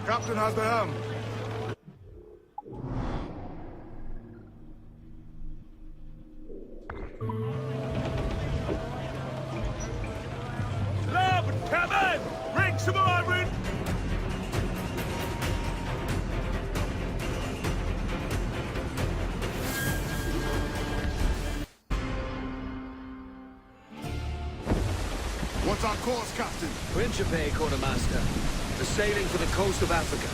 Captain has the helm. Larboard, Captain! Bring some larboard! What's our course, Captain? Principe, Quartermaster. We're sailing for the coast of Africa.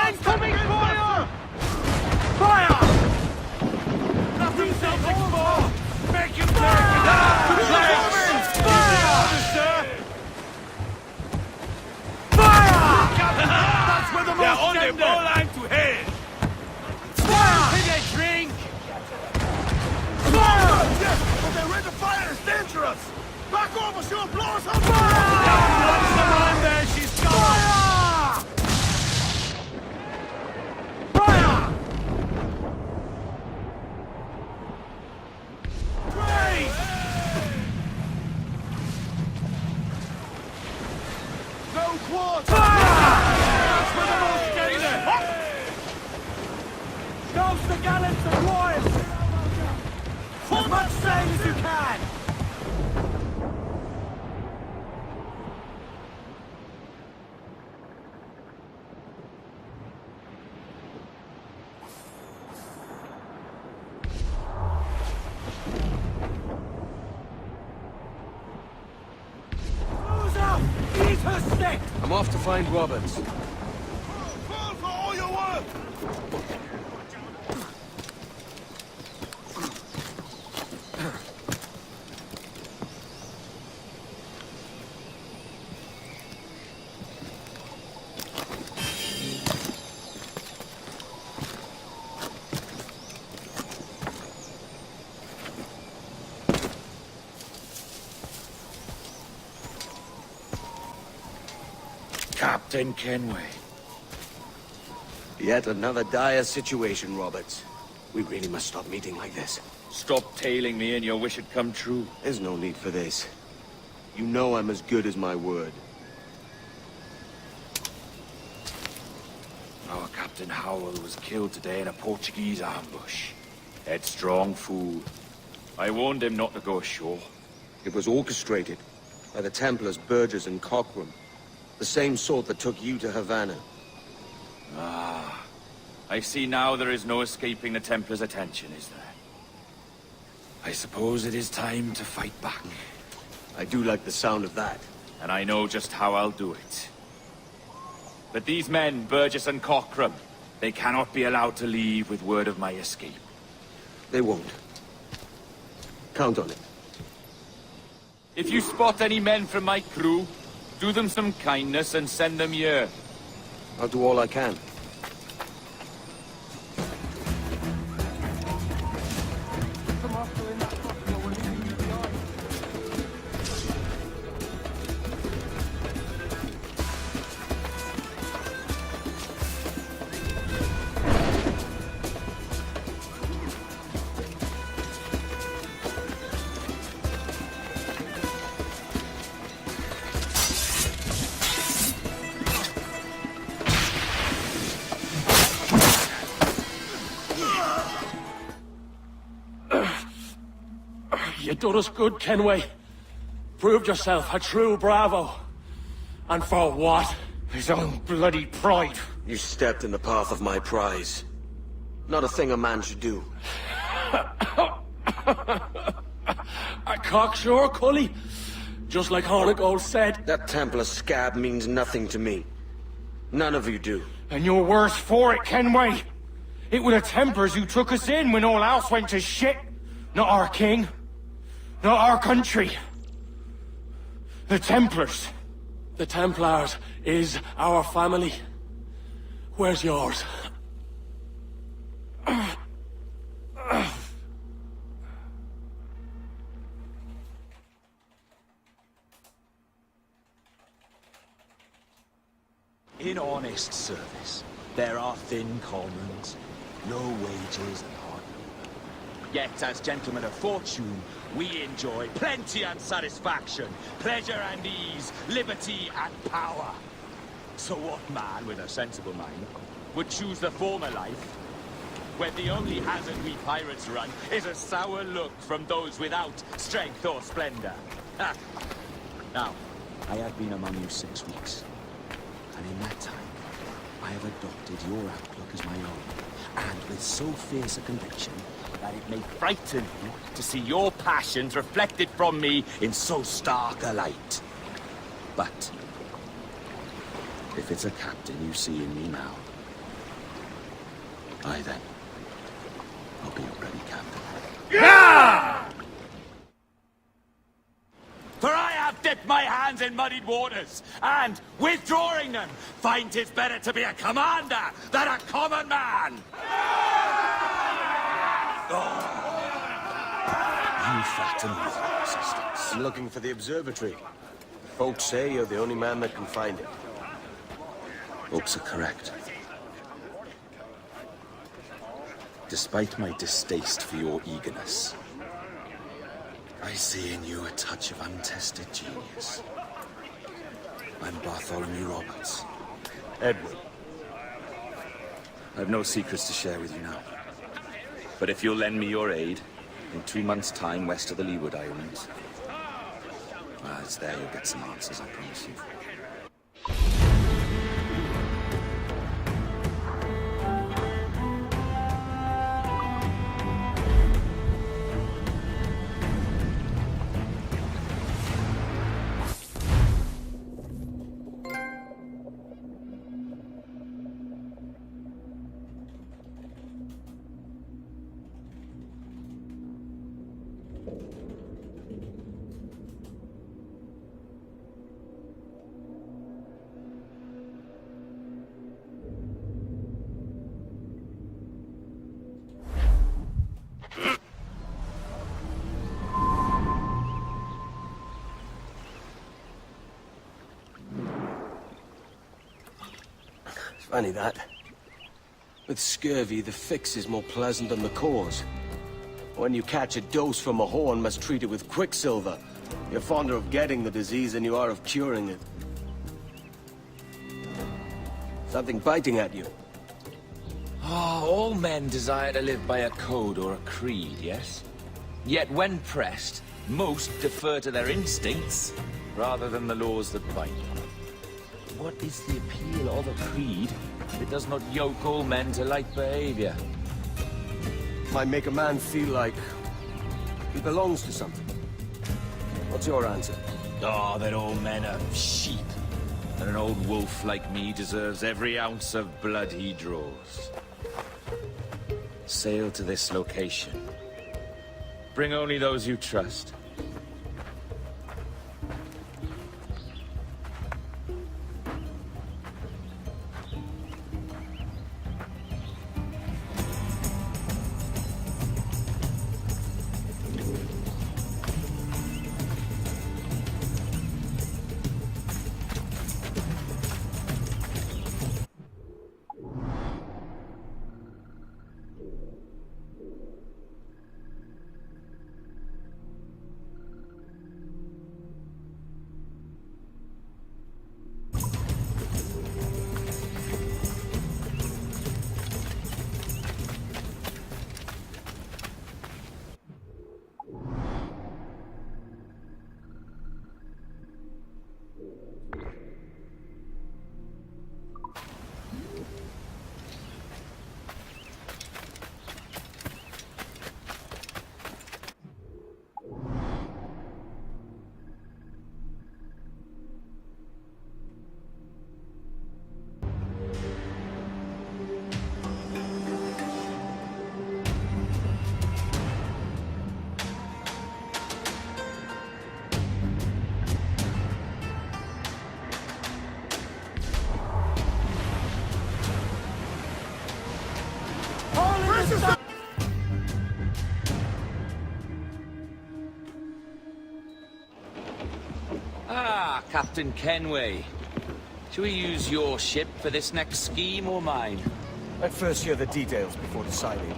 Incoming fire! Fire! Nothing self-exposed! Make him fire! Fire! That's where the most on the ball line to head! Fire! Take a drink! Fire! Yes, but their rate of fire is dangerous! Back over, she'll blow us up! Someone there, she's gone! Fire! I'm off to find Roberts. Fall for all your work! Captain Kenway. Yet another dire situation, Roberts. We really must stop meeting like this. Stop tailing me and your wish had come true. There's no need for this. You know I'm as good as my word. Our Captain Howell was killed today in a Portuguese ambush. Headstrong fool. I warned him not to go ashore. It was orchestrated by the Templars Burgess and Cockram. The same sort that took you to Havana. Ah. I see now there is no escaping the Templars' attention, is there? I suppose it is time to fight back. I do like the sound of that. And I know just how I'll do it. But these men, Burgess and Cockram, they cannot be allowed to leave with word of my escape. They won't. Count on it. If you spot any men from my crew, do them some kindness and send them here. I'll do all I can. done us good, Kenway. Proved yourself a true bravo. And for what? His own bloody pride. You stepped in the path of my prize. Not a thing a man should do. A cocksure, Cully. Just like Hornigold said. That Templar scab means nothing to me. None of you do. And you're worse for it, Kenway. It were the Templars who took us in when all else went to shit. Not our king. Not our country. The Templars. The Templars is our family. Where's yours? In honest service, there are thin commons, low wages and hard labor. Yet, as gentlemen of fortune, we enjoy plenty and satisfaction, pleasure and ease, liberty and power. So what man with a sensible mind would choose the former life, where the only hazard we pirates run is a sour look from those without strength or splendor? Ha! Now, I have been among you 6 weeks. And in that time, I have adopted your outlook as my own, and with so fierce a conviction that it may frighten you to see your passions reflected from me in so stark a light. But if it's a captain you see in me now, I then will be a ready captain. Yeah! For I have dipped my hands in muddied waters, and, withdrawing them, find 'tis better to be a commander than a common man! Oh. You flatter me with your assistance. I'm looking for the observatory. Folks say you're the only man that can find it. Folks are correct. Despite my distaste for your eagerness, I see in you a touch of untested genius. I'm Bartholomew Roberts. Edward. I've no secrets to share with you now. But if you'll lend me your aid, in 2 months' time west of the Leeward Islands, well, it's there you'll get some answers, I promise you. Funny that. With scurvy, the fix is more pleasant than the cause. When you catch a dose from a horn, must treat it with quicksilver. You're fonder of getting the disease than you are of curing it. Something biting at you. Oh, all men desire to live by a code or a creed, yes? Yet when pressed, most defer to their instincts rather than the laws that bind them. What is the appeal of a creed if it does not yoke all men to like behavior? Might make a man feel like he belongs to something. What's your answer? Oh, that all men are sheep. And an old wolf like me deserves every ounce of blood he draws. Sail to this location. Bring only those you trust. Ah, Captain Kenway. Shall we use your ship for this next scheme or mine? I'd first hear the details before deciding.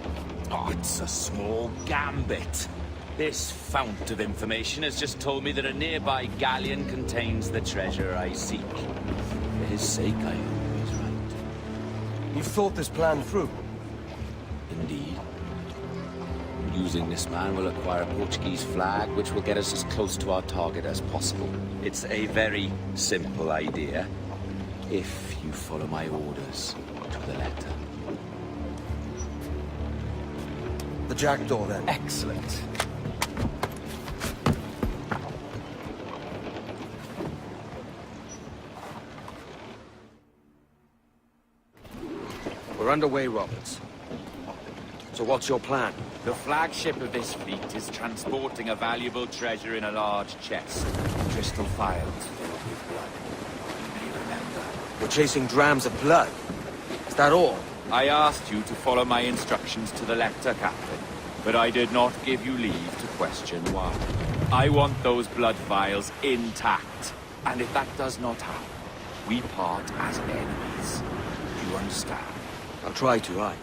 Oh, it's a small gambit. This fount of information has just told me that a nearby galleon contains the treasure I seek. For his sake, I hope he's right. You've thought this plan through? Indeed. Using this man, we'll acquire a Portuguese flag, which will get us as close to our target as possible. It's a very simple idea, if you follow my orders to the letter. The jackdaw, then. Excellent. We're underway, Roberts. So what's your plan? The flagship of this fleet is transporting a valuable treasure in a large chest. Crystal files filled with blood. You may remember. We're chasing drams of blood. Is that all? I asked you to follow my instructions to the letter, Captain, but I did not give you leave to question why. I want those blood vials intact, and if that does not happen, we part as enemies. Do you understand? I'll try to, aye.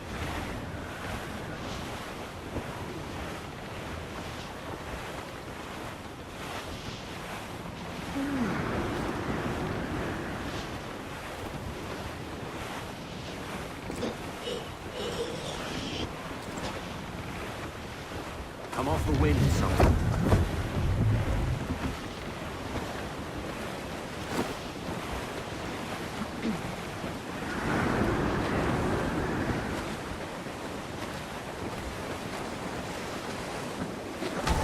Come off the wind, son.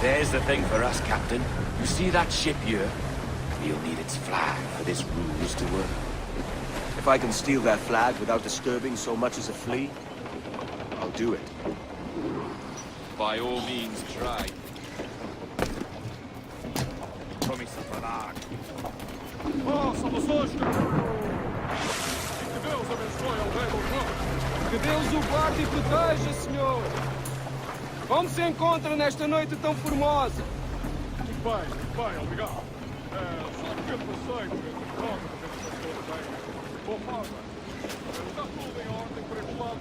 There's the thing for us, Captain. You see that ship here? We'll need its flag for this ruse to work. If I can steal that flag without disturbing so much as a flea, I'll do it. By all means, try. Oh, saudações, que Deus abençoe ao rei do mundo. Que Deus o guarde e proteja, senhor. Como se encontra nesta noite tão formosa? Muito bem, obrigado. Só um pequeno passeio entre nós, boa forma. Está tudo em ordem por este lado?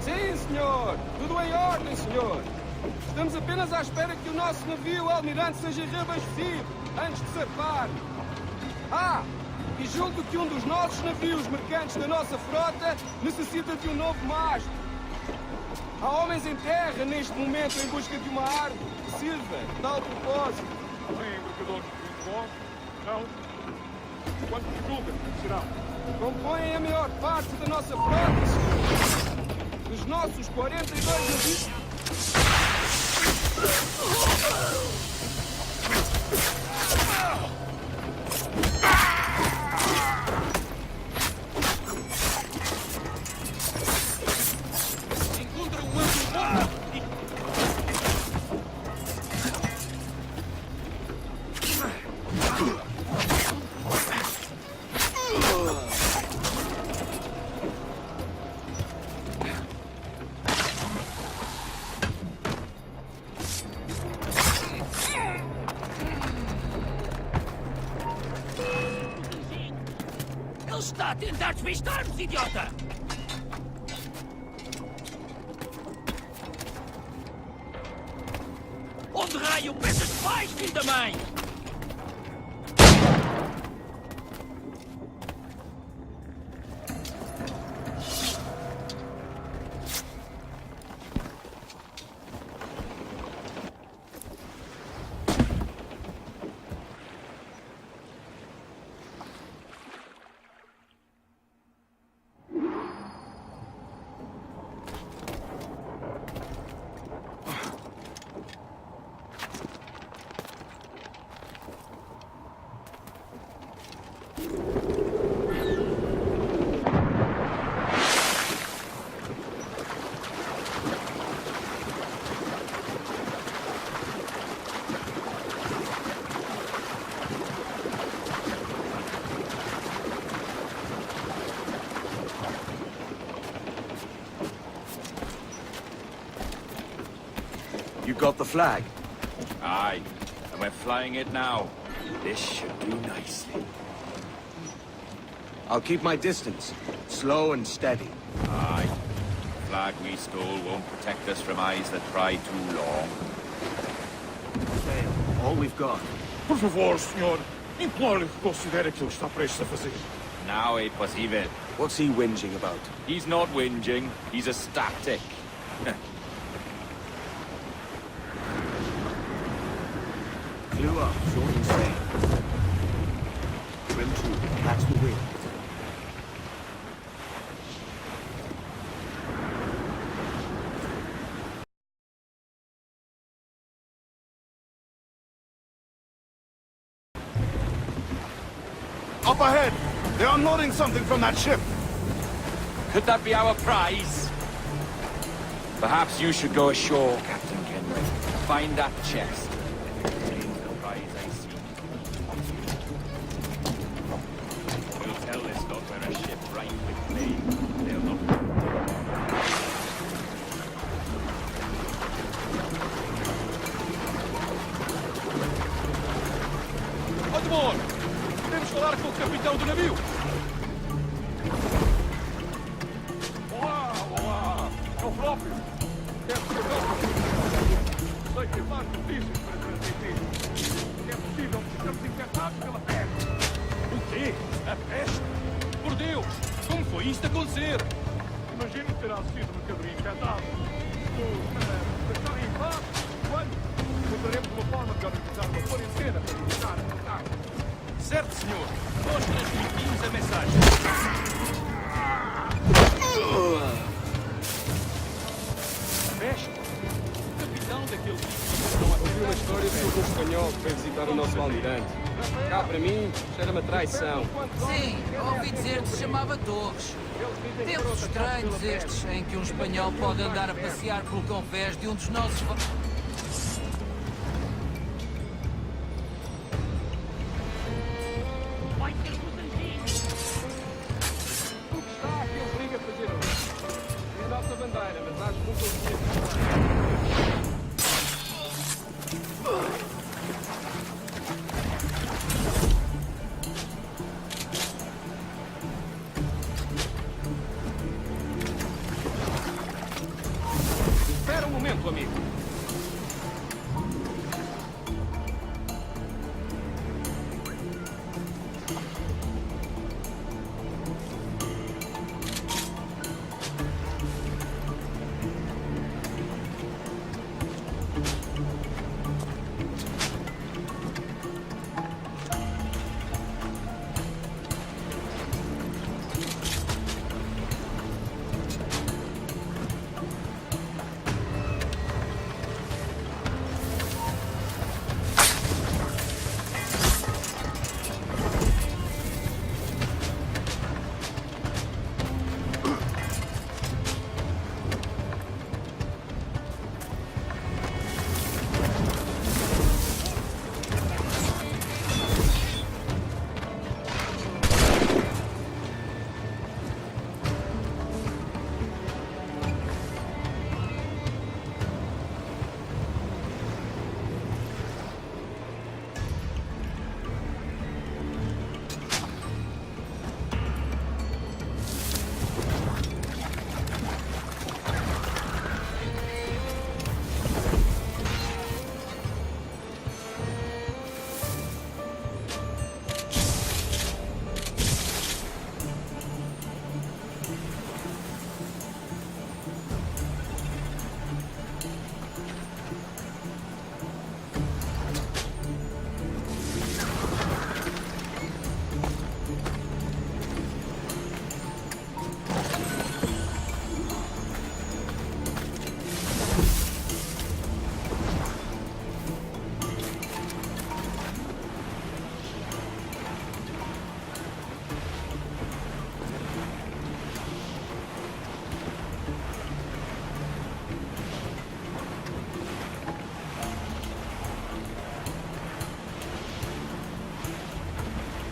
Sim, senhor. Tudo em ordem, senhor. Estamos apenas à espera que o nosso navio almirante seja reabastecido antes de zarpar. Ah, e julgo que um dos nossos navios mercantes da nossa frota necessita de um novo mastro. Há homens em terra neste momento em busca de uma árvore que sirva de tal propósito. Tem embarcadores muito bons? Não? Quantos julgas serão? Compõem a maior parte da nossa frota, senhor. Dos nossos 42 navios... Ele está a tentar despistar-nos, idiota! Onde raio pensas que vais, filho da mãe? You got the flag? Aye, and we're flying it now. This should do nicely. I'll keep my distance. Slow and steady. Aye. The flag we stole won't protect us from eyes that pry too long. Sail. All we've got. Por favor, senhor. Imploro que considere aquilo que está prestes a fazer. Now é possível. What's he whinging about? He's not whinging, he's ecstatic. Clew up, short and sail. Trim to, catch the wind. Up ahead! They're unloading something from that ship! Could that be our prize? Perhaps you should go ashore, Captain Kenway. Find that chest. If it contains the prize I seek. We'll tell this lot we're a ship ripe with flame. They'll not... Odmor! Podemos falar com o capitão do navio! Olá, olá! É o próprio! Deve ser nosso! Sei que faz notícias para transmitir. É possível que estamos infectados pela peste. O quê? A peste? Por Deus! Como foi isto acontecer? Imagino que terá sido mercadoria infectada. Estar em paz? Quando? Encontraremos uma forma de organizar uma quarentena para evitar a contato. Certo, senhor. Nós transmitimos a mensagem. Peste? O capitão daquele... Ouvi uma história sobre um espanhol que veio visitar o nosso almirante. Cá, para mim, cheira-me a traição. Sim, ouvi dizer que se chamava Torres. Tempos estranhos estes, em que um espanhol pode andar a passear pelo convés de um dos nossos... O que está aqui obriga a fazer hoje? É a nossa bandeira, mas acho que nunca o Espera um momento, amigo.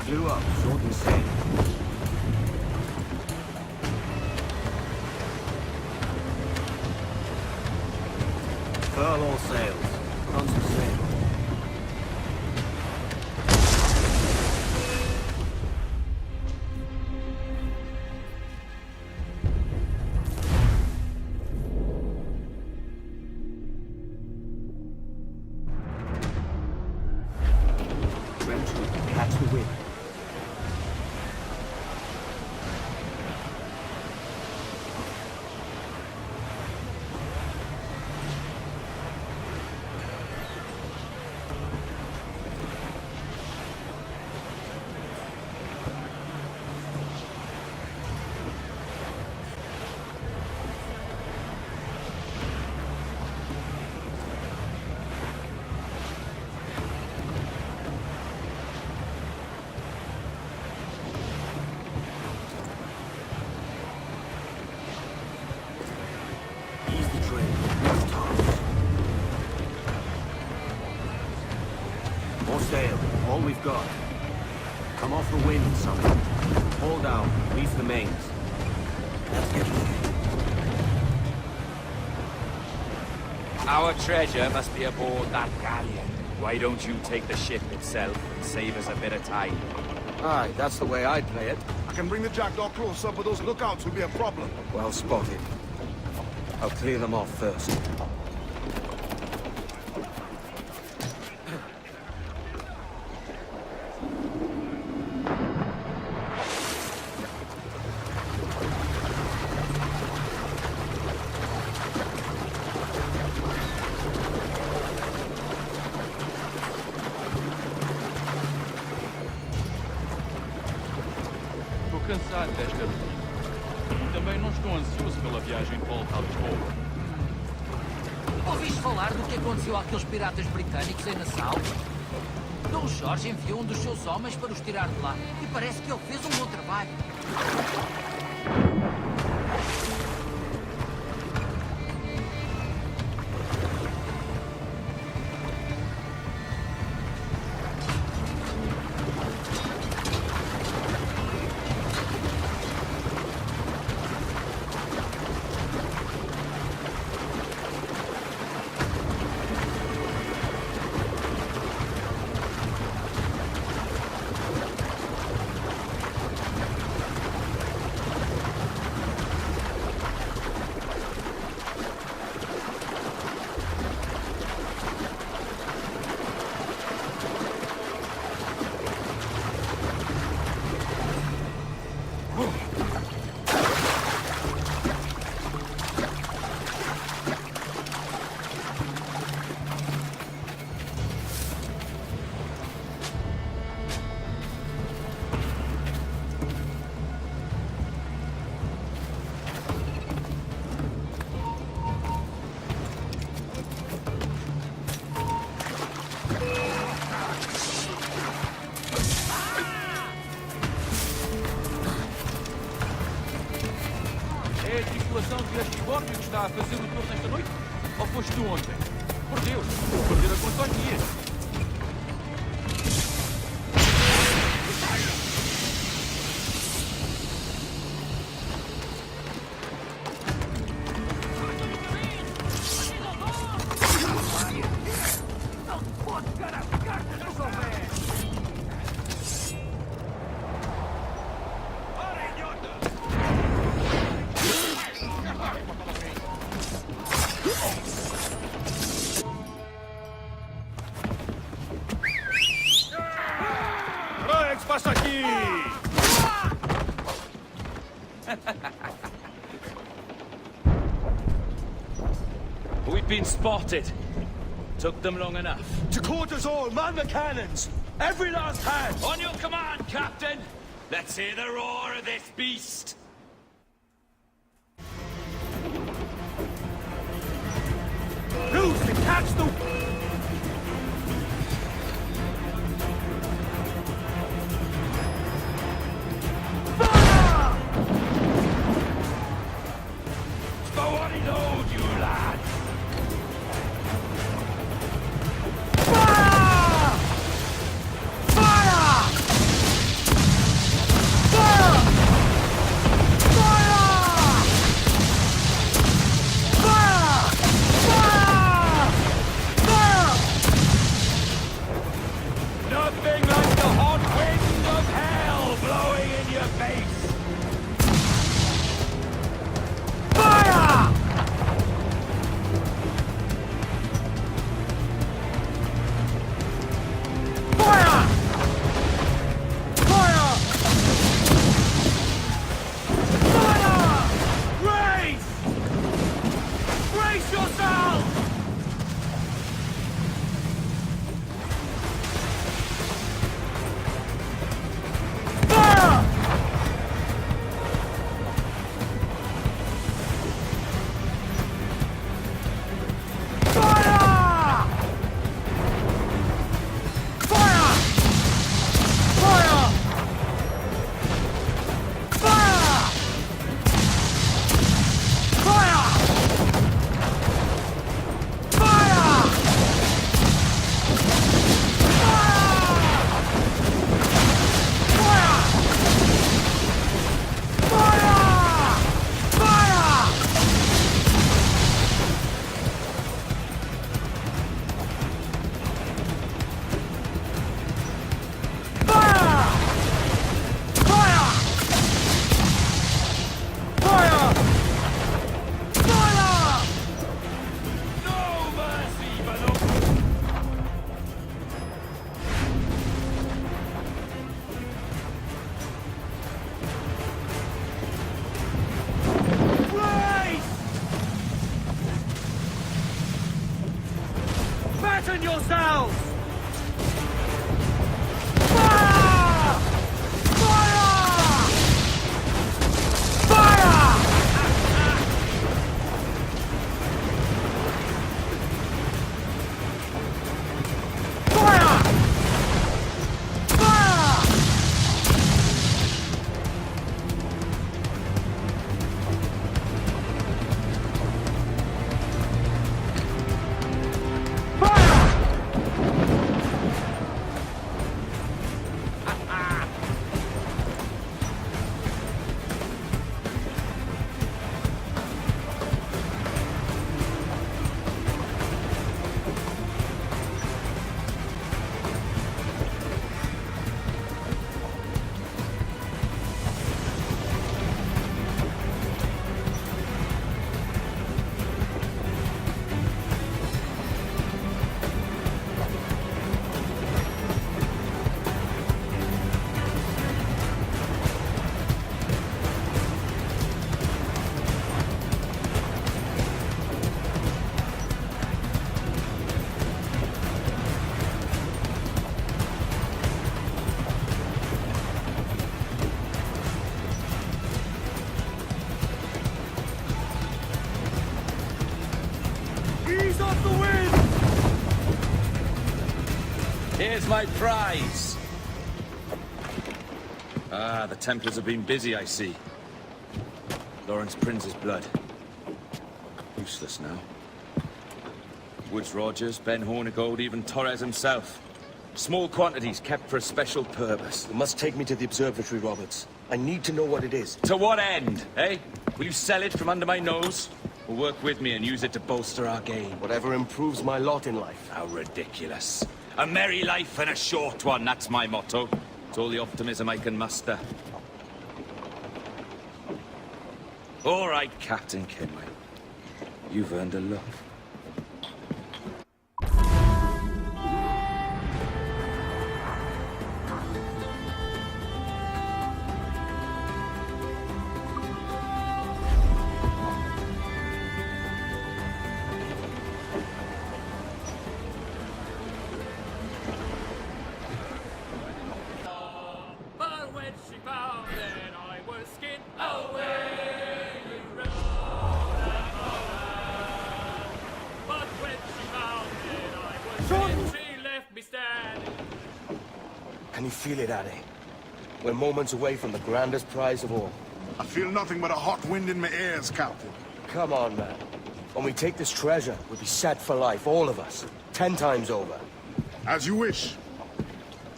Clew up, short and sail. Furl all sails. Constant sail. catch the wind. More sail, all we've got. Come off the wind, someone. Hold down, reef the mains. Our treasure must be aboard that galleon. Why don't you take the ship itself and save us a bit of time? Aye, that's the way I'd play it. I can bring the jackdaw closer, but those lookouts will be a problem. Well spotted. I'll clear them off first. Estou cansado desta rotina. E também não estou ansioso pela viagem de volta a Lisboa. Ouviste falar do que aconteceu àqueles piratas britânicos em Nassau? Dom Jorge enviou um dos seus homens para os tirar de lá. E parece que ele fez um bom trabalho. É a tripulação de este barco que está a fazer o tour nesta noite? Ou foste tu ontem? Por Deus, vou perder a conta aos dias. Rex, passa aqui! We've been spotted. Took them long enough. To quarters all, man the cannons! Every last hand! On your command, Captain! Let's hear the roar of this beast! Who's to catch the... my prize. Ah, the Templars have been busy, I see. Lawrence Prince's blood. Useless now. Woods Rogers, Ben Hornigold, even Torres himself. Small quantities kept for a special purpose. You must take me to the observatory, Roberts. I need to know what it is. To what end, eh? Will you sell it from under my nose? Or work with me and use it to bolster our game? Whatever improves my lot in life. How ridiculous. A merry life and a short one, that's my motto. It's all the optimism I can muster. All right, Captain Kenway. You've earned a look. But when she found that I was skinned away, you rode but when she found that I was skinned, she left me standing. Can you feel it, Addy? We're moments away from the grandest prize of all. I feel nothing but a hot wind in my ears, Captain. Come on, man. When we take this treasure, we'll be set for life, all of us. 10 times over. As you wish.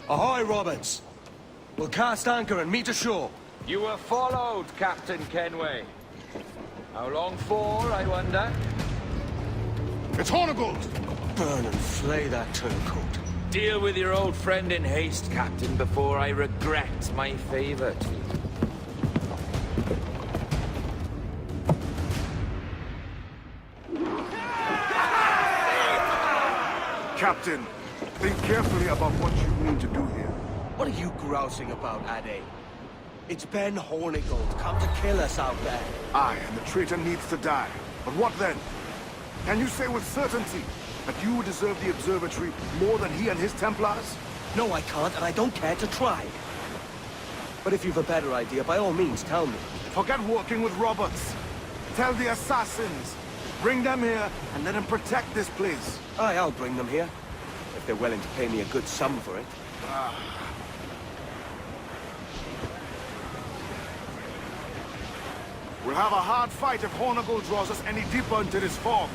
Ahoy, Roberts! We'll cast anchor and meet ashore. You were followed, Captain Kenway. How long for, I wonder? It's Hornigold! Burn and flay that turncoat. Deal with your old friend in haste, Captain, before I regret my favor to you. Captain, think carefully about what you mean to do here. What are you grousing about, Addy? It's Ben Hornigold, come to kill us out there. Aye, and the traitor needs to die. But what then? Can you say with certainty that you deserve the observatory more than he and his Templars? No, I can't, and I don't care to try. But if you've a better idea, by all means, tell me. Forget working with Roberts. Tell the assassins. Bring them here and let them protect this place. Aye, I'll bring them here. If they're willing to pay me a good sum for it. We'll have a hard fight if Hornigold draws us any deeper into this fog.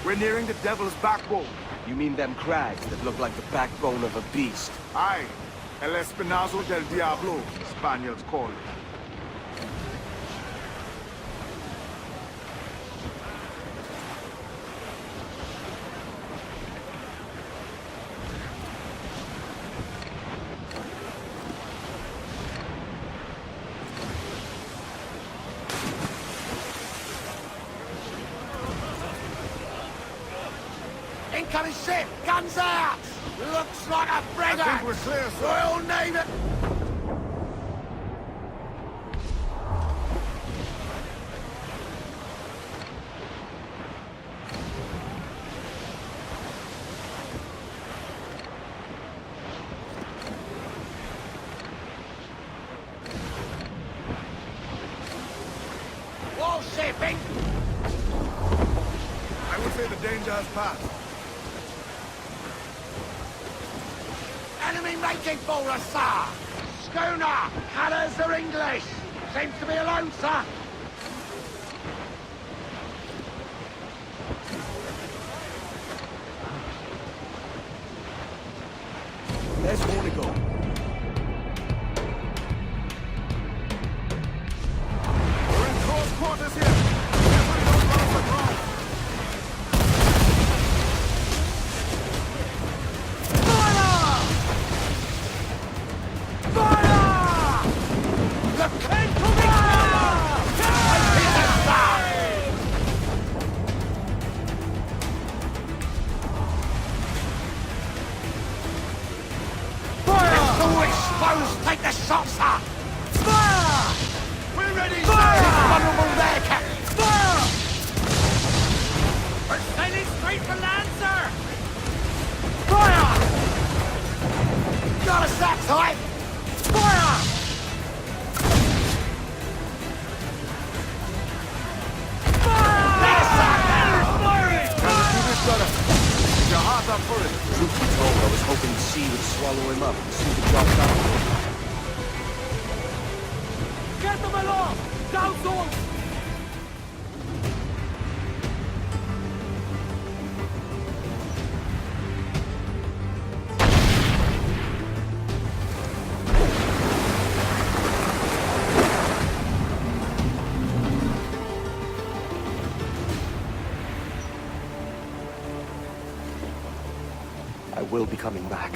We're nearing the Devil's Backbone. You mean them crags that look like the backbone of a beast? Aye, El Espinazo del Diablo, Spaniards call it. Incoming ship! Guns out! Looks like a frigate! I think we're clear, sir. Royal Navy! Wall shipping! I would say the danger has passed. Enemy making for us, sir! Schooner! Colours are English! Seems to be alone, sir! There's Hornigold. We're in close quarters here. Carefully don't run off the ground. Take the shot, sir! Fire! We're ready, fire! It's vulnerable there, Captain! Fire! We're sailing straight for land, sir! Fire! Got us that time! Fire! Fire! There's that! Firing! Do this better. Your heart up for it. Truth be told, I was hoping the sea would swallow him up and see the job done. Get them along! Down souls! I will be coming back.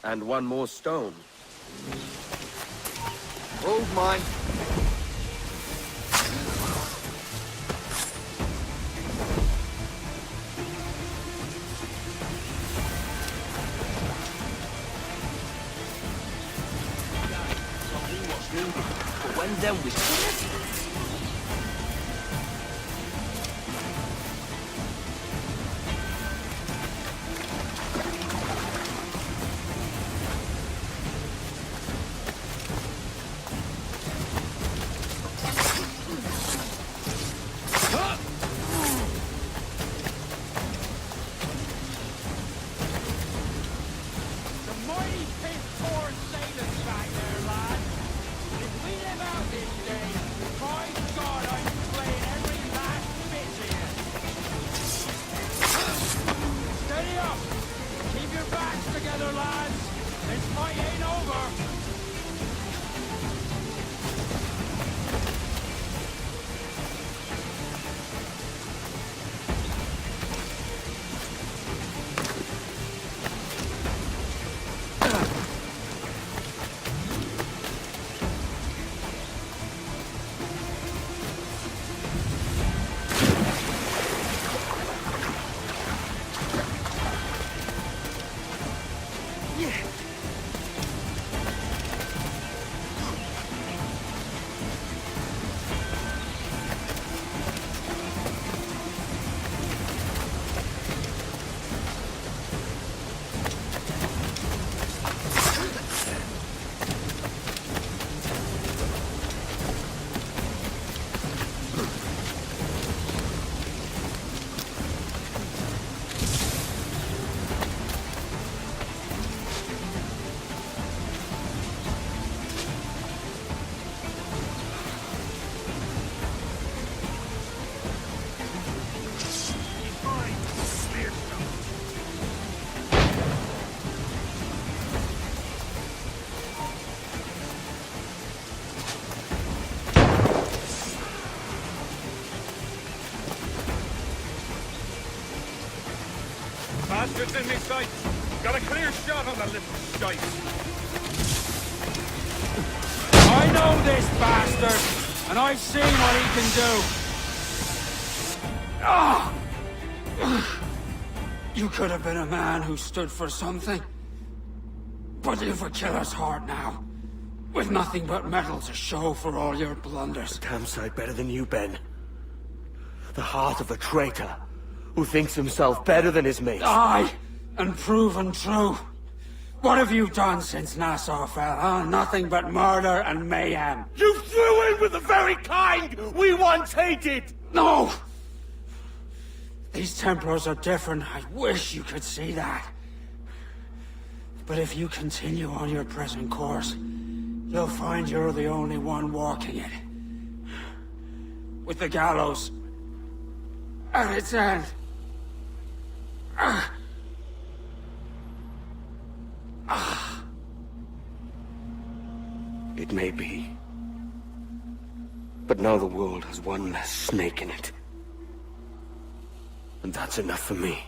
And one more stone. Hold mine. But when then we... Bastards in me sights. Got a clear shot on the little shite. I know this bastard, and I've seen what he can do. Ah! You could have been a man who stood for something. But you've a killer's heart now. With nothing but metal to show for all your blunders. Damn sight better than you, Ben. The heart of a traitor who thinks himself better than his mates. Aye, and proven true. What have you done since Nassau fell, huh? Nothing but murder and mayhem. You threw in with the very kind we once hated! No! These Templars are different. I wish you could see that. But if you continue on your present course, you'll find you're the only one walking it. With the gallows at its end. It may be. But now the world has one less snake in it. And that's enough for me.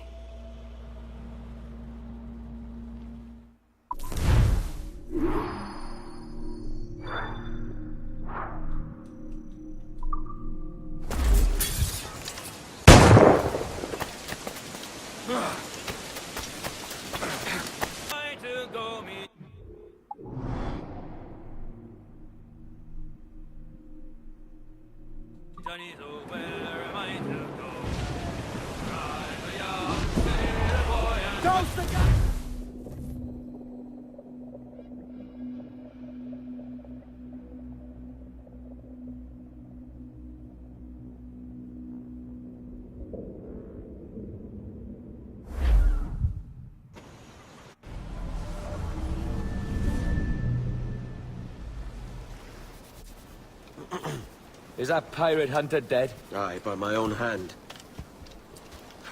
Is that pirate hunter dead? Aye, by my own hand.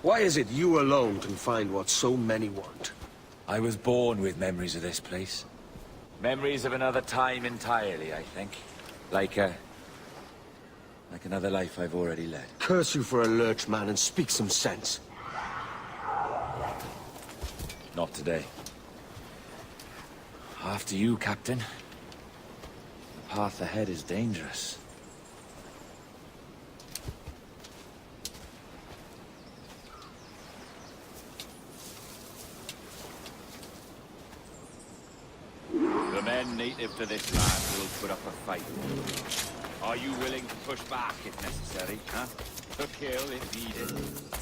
Why is it you alone can find what so many want? I was born with memories of this place. Memories of another time entirely, I think. Like another life I've already led. Curse you for a lurch, man, and speak some sense. Not today. After you, Captain. The path ahead is dangerous. The men native to this land will put up a fight. Are you willing to push back if necessary, huh? To kill if needed?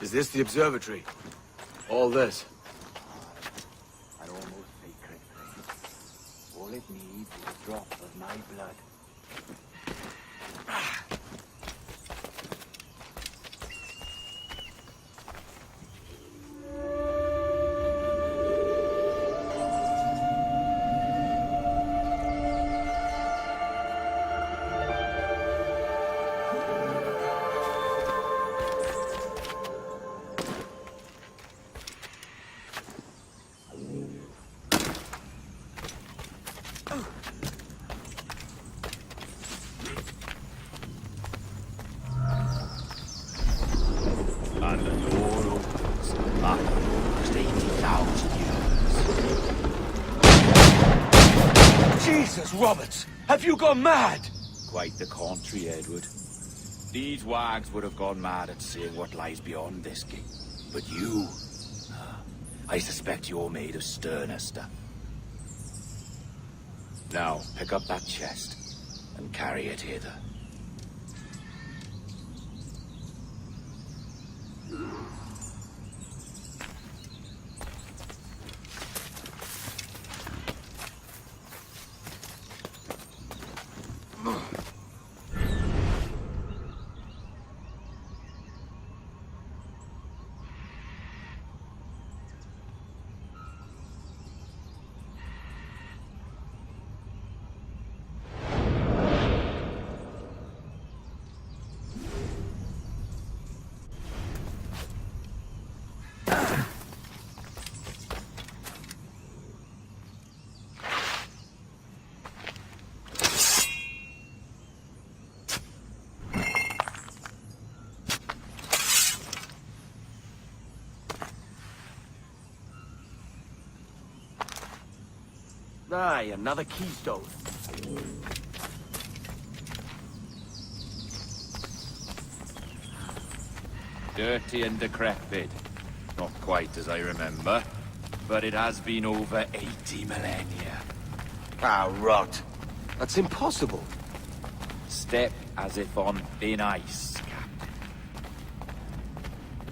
Is this the observatory? All this? An almost sacred place. All it needs is a drop of my blood. and the door opens after almost 80,000 years. Jesus, Roberts! Have you gone mad? Quite the contrary, Edward. These wags would have gone mad at seeing what lies beyond this gate. But you... I suspect you're made of sterner stuff. Now, pick up that chest and carry it hither. Aye, another keystone. Dirty and decrepit. Not quite as I remember, but it has been over 80 millennia. Ah, rot. That's impossible. Step as if on thin ice, Captain.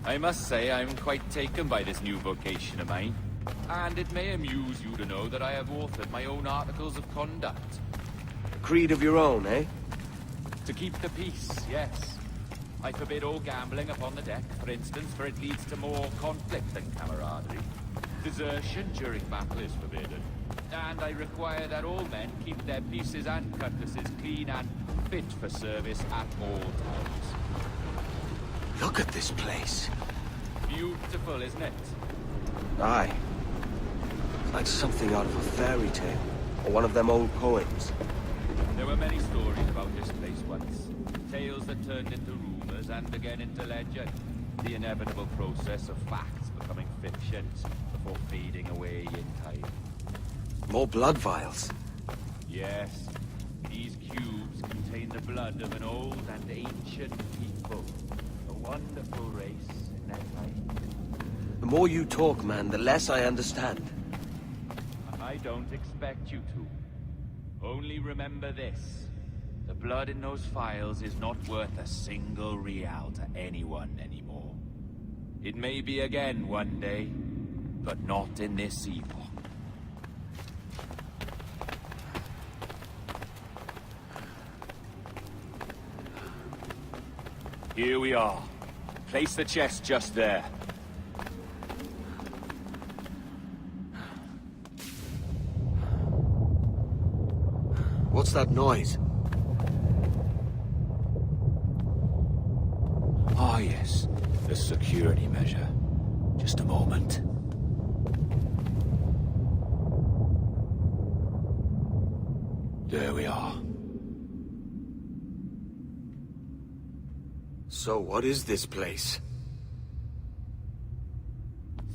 I must say I'm quite taken by this new vocation of mine. And it may amuse you to know that I have authored my own articles of conduct. A creed of your own, eh? To keep the peace, yes. I forbid all gambling upon the deck, for instance, for it leads to more conflict than camaraderie. Desertion during battle is forbidden. And I require that all men keep their pieces and cutlasses clean and fit for service at all times. Look at this place. Beautiful, isn't it? Aye. It's like something out of a fairy tale, or one of them old poems. There were many stories about this place once. Tales that turned into rumors and again into legend. The inevitable process of facts becoming fictions before fading away in time. More blood vials. Yes, these cubes contain the blood of an old and ancient people. A wonderful race in their time. The more you talk, man, the less I understand. I don't expect you to. Only remember this. The blood in those files is not worth a single real to anyone anymore. It may be again one day, but not in this epoch. Here we are. Place the chest just there. What's that noise? Ah, yes. The security measure. Just a moment. There we are. So what is this place?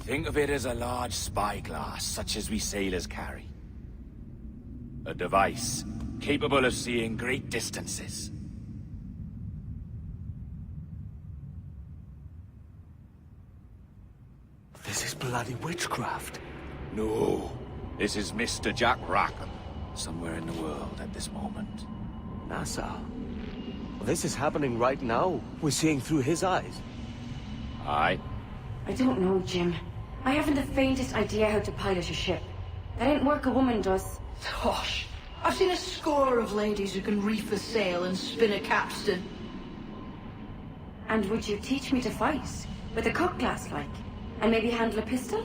Think of it as a large spyglass, such as we sailors carry. A device capable of seeing great distances. This is bloody witchcraft. No, this is Mr. Jack Rackham, somewhere in the world at this moment. Nassau. This is happening right now. We're seeing through his eyes. Aye. I don't know, Jim. I haven't the faintest idea how to pilot a ship. That ain't work a woman does. Tosh. I've seen a score of ladies who can reef a sail and spin a capstan. And would you teach me to fight? With a cutlass, like? And maybe handle a pistol?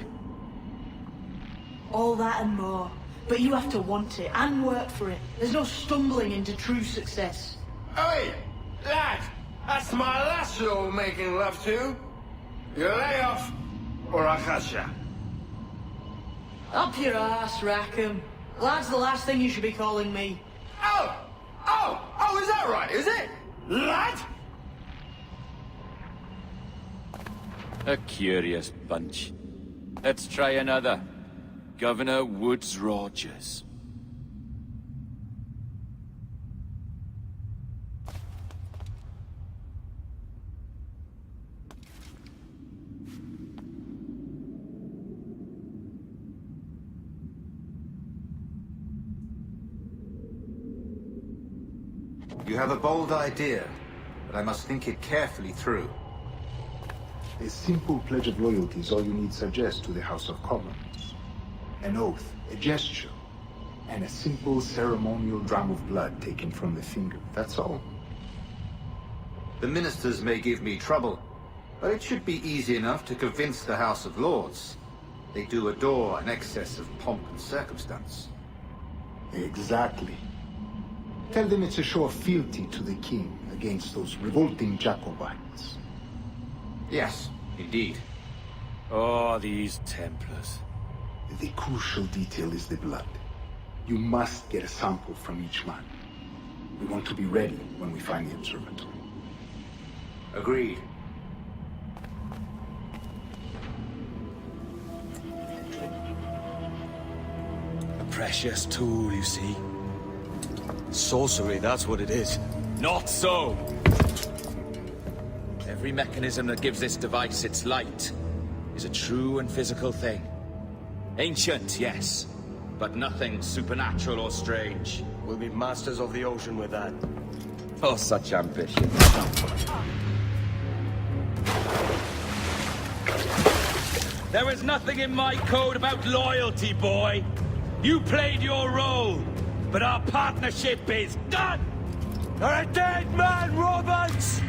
All that and more. But you have to want it and work for it. There's no stumbling into true success. Hey, lad! That's my lass you're making love to. You lay off, or I'll catch ya. Up your ass, Rackham. Lad's the last thing you should be calling me. Oh, is that right, is it? Lad? A curious bunch. Let's try another. Governor Woods Rogers. You have a bold idea, but I must think it carefully through. A simple pledge of loyalty is all you need suggest to the House of Commons. An oath, a gesture, and a simple ceremonial dram of blood taken from the finger. That's all. The ministers may give me trouble, but it should be easy enough to convince the House of Lords. They do adore an excess of pomp and circumstance. Exactly. Tell them it's a show of fealty to the king against those revolting Jacobites. Yes, indeed. Oh, these Templars. The crucial detail is the blood. You must get a sample from each man. We want to be ready when we find the observatory. Agreed. A precious tool, you see. Sorcery, that's what it is. Not so! Every mechanism that gives this device its light is a true and physical thing. Ancient, yes, but nothing supernatural or strange. We'll be masters of the ocean with that. Oh, such ambition. There is nothing in my code about loyalty, boy. You played your role, but our partnership is done! You're a dead man, Roberts!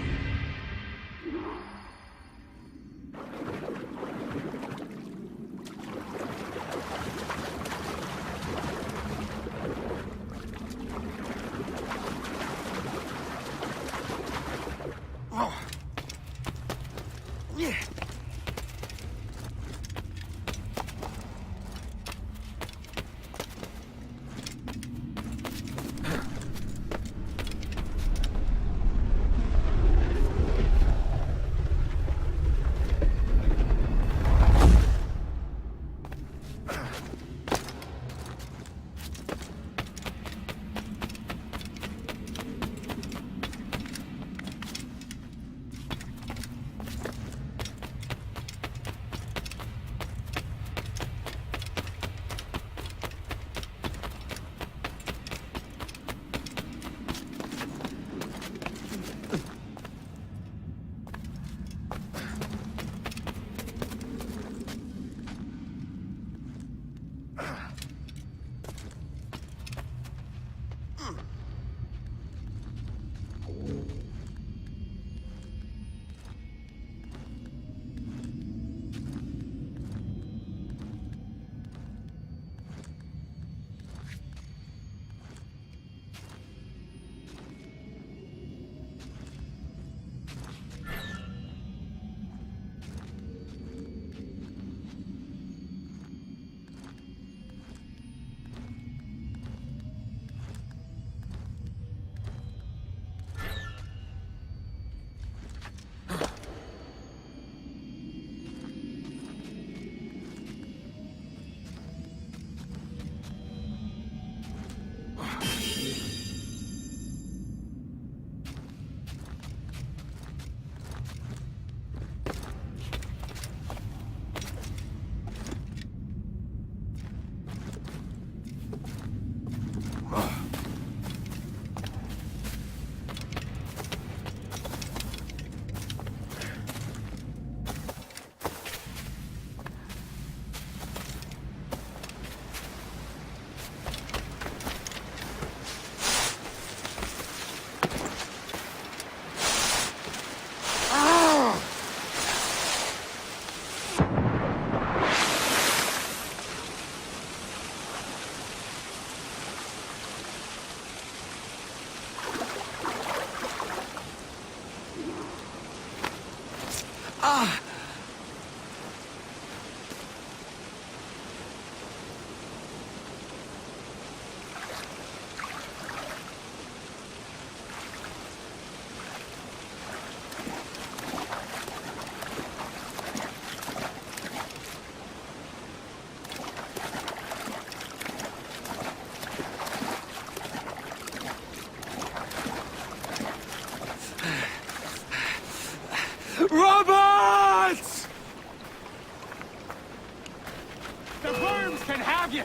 have you!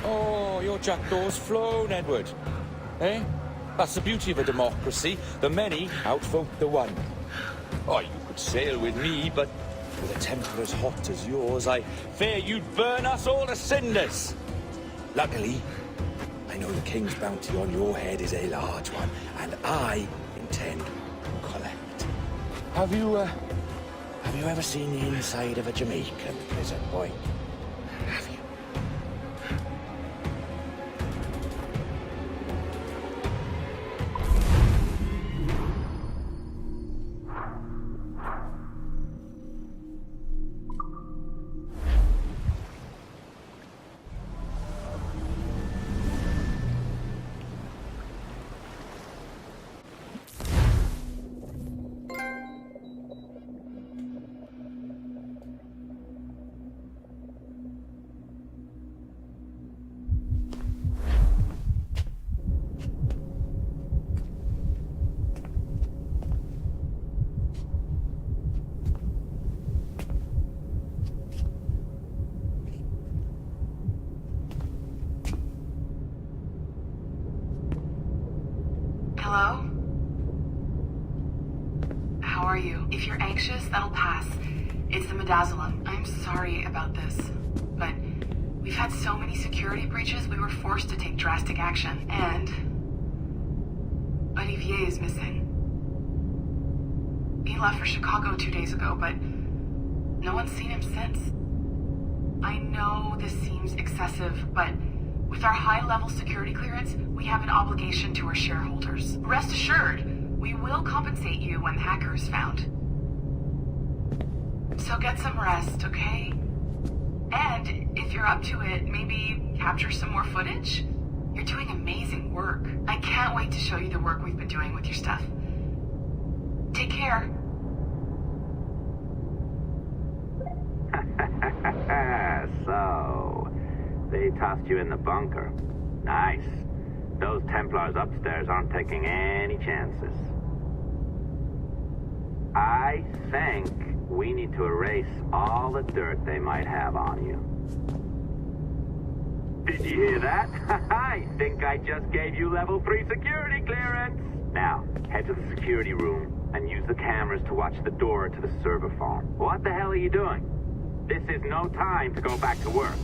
Oh, your jackdaw's flown, Edward. Eh? That's the beauty of a democracy. The many outvote the one. Oh, you could sail with me, but with a temper as hot as yours, I fear you'd burn us all to cinders. Luckily, I know the king's bounty on your head is a large one, and I intend to collect. Have you ever seen the inside of a Jamaican prison, boy? Have you? Hello? How are you? If you're anxious, that'll pass. It's the midazolam. I'm sorry about this, but we've had so many security breaches, we were forced to take drastic action, and Olivier is missing. He left for Chicago 2 days ago, but no one's seen him since. I know this seems excessive, but with our high-level security clearance, we have an obligation to our shareholders. Rest assured, we will compensate you when the hacker is found. So get some rest, okay? And if you're up to it, maybe capture some more footage? You're doing amazing work. I can't wait to show you the work we've been doing with your stuff. Take care. So, they tossed you in the bunker. Nice. Those Templars upstairs aren't taking any chances. I think we need to erase all the dirt they might have on you. Did you hear that? I think I just gave you level 3 security clearance. Now, head to the security room and use the cameras to watch the door to the server farm. What the hell are you doing? This is no time to go back to work.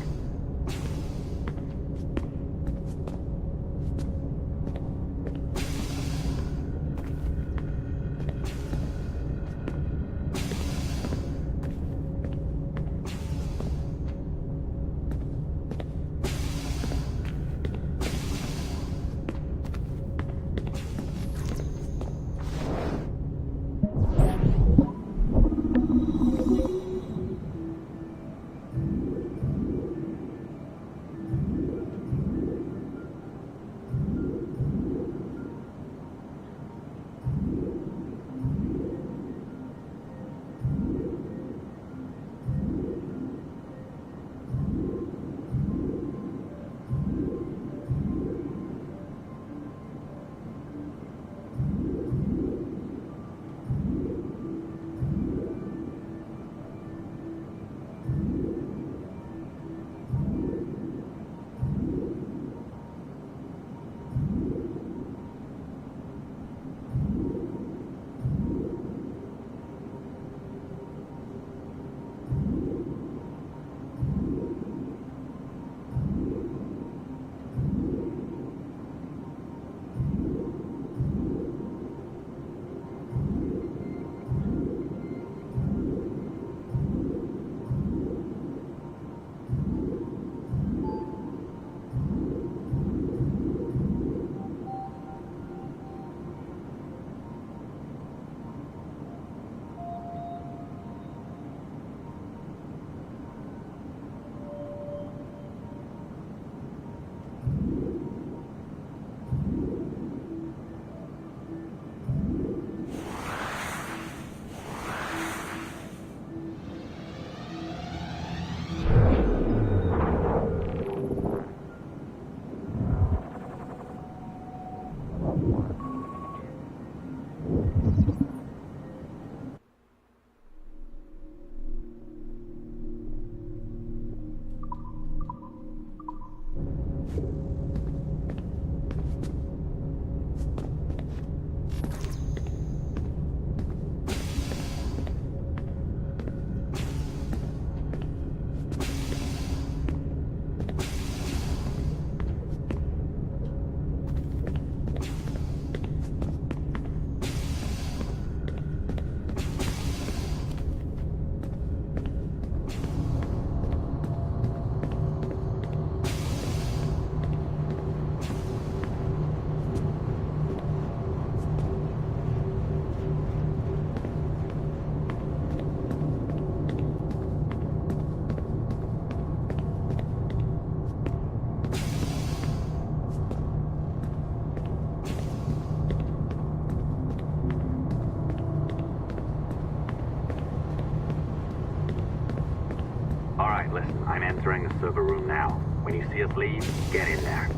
entering the server room now. When you see us leave, get in there.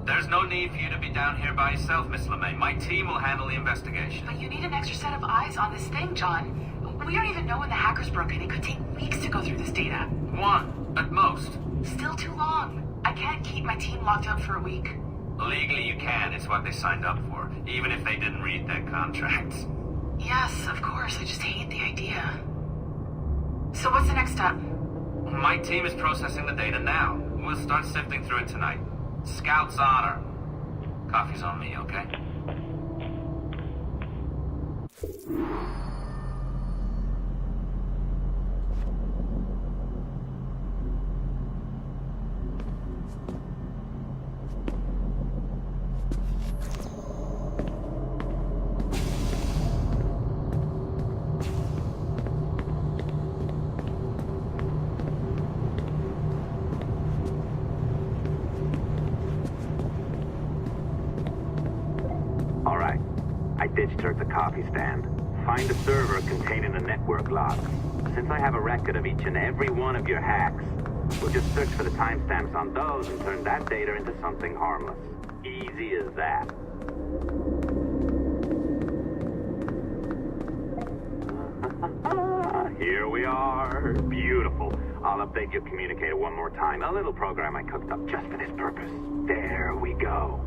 There's no need for you to be down here by yourself, Miss LeMay. My team will handle the investigation. But you need an extra set of eyes on this thing, John. We don't even know when the hackers broke in. It could take weeks to go through this data. One, at most. Still too long. I can't keep my team locked up for a week. Legally you can. It's what they signed up for, even if they didn't read their contracts. Yes, of course. I just hate the idea. So what's the next step? My team is processing the data now. We'll start sifting through it tonight. Scout's honor. Coffee's on me, okay? Ditched her at the coffee stand. Find a server containing the network logs. Since I have a record of each and every one of your hacks, we'll just search for the timestamps on those and turn that data into something harmless. Easy as that. Here we are. Beautiful. I'll update your communicator one more time. A little program I cooked up just for this purpose. There we go.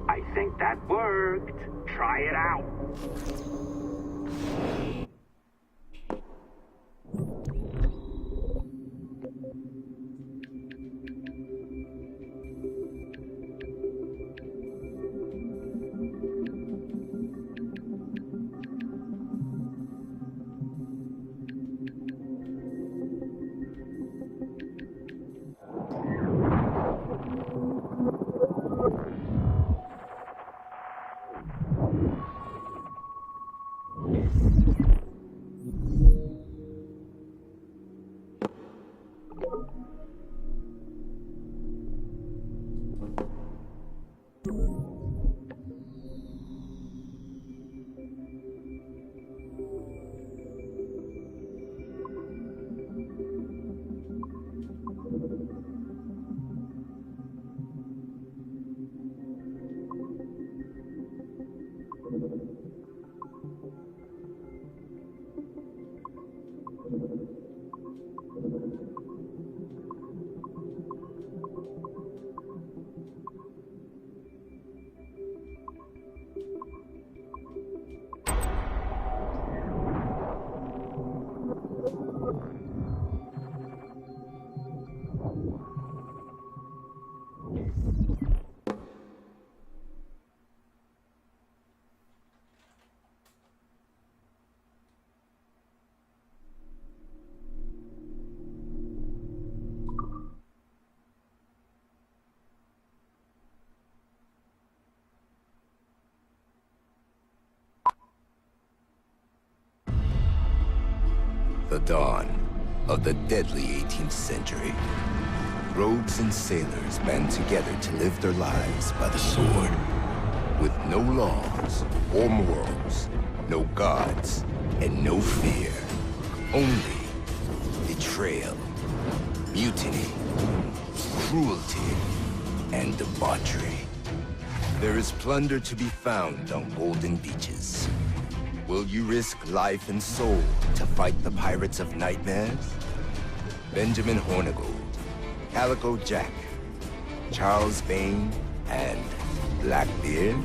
I think that worked. Try it out. The dawn of the deadly 18th century. Rogues and sailors band together to live their lives by the sword. With no laws or morals, no gods, and no fear. Only betrayal, mutiny, cruelty, and debauchery. There is plunder to be found on golden beaches. Will you risk life and soul to fight the pirates of nightmares? Benjamin Hornigold, Calico Jack, Charles Bane, and Blackbeard?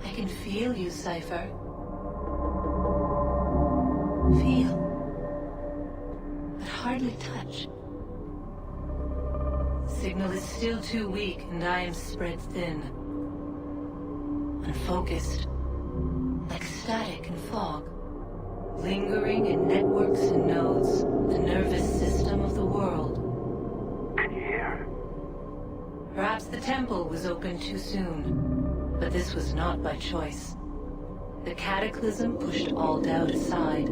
I can feel you, Cypher. Feel. But hardly touch. Signal is still too weak, and I am spread thin. Unfocused. Like static and fog. Lingering in networks and nodes. The nervous system of the world. Can you hear? Perhaps the temple was opened too soon. But this was not by choice. The cataclysm pushed all doubt aside.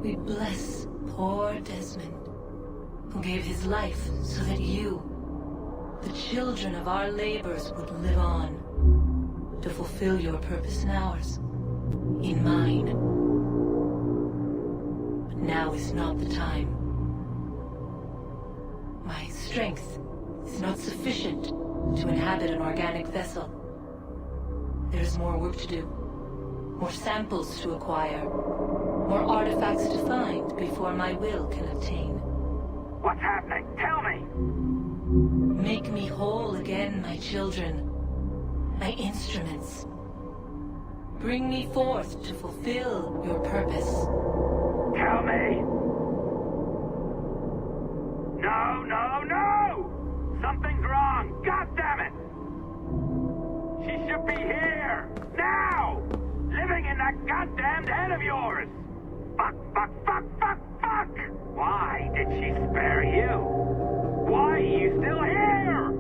We bless poor Desmond, who gave his life so that you, the children of our labors, would live on, to fulfill your purpose in ours, in mine. But now is not the time. My strength is not sufficient to inhabit an organic vessel. There is more work to do. More samples to acquire. More artifacts to find before my will can obtain. What's happening? Tell me! Make me whole again, my children. My instruments. Bring me forth to fulfill your purpose. Tell me! No, no, no! Something's wrong! God damn it! She should be here! Now! Living in that goddamned head of yours! Fuck, fuck, fuck, fuck, fuck! Why did she spare you? Why are you still here?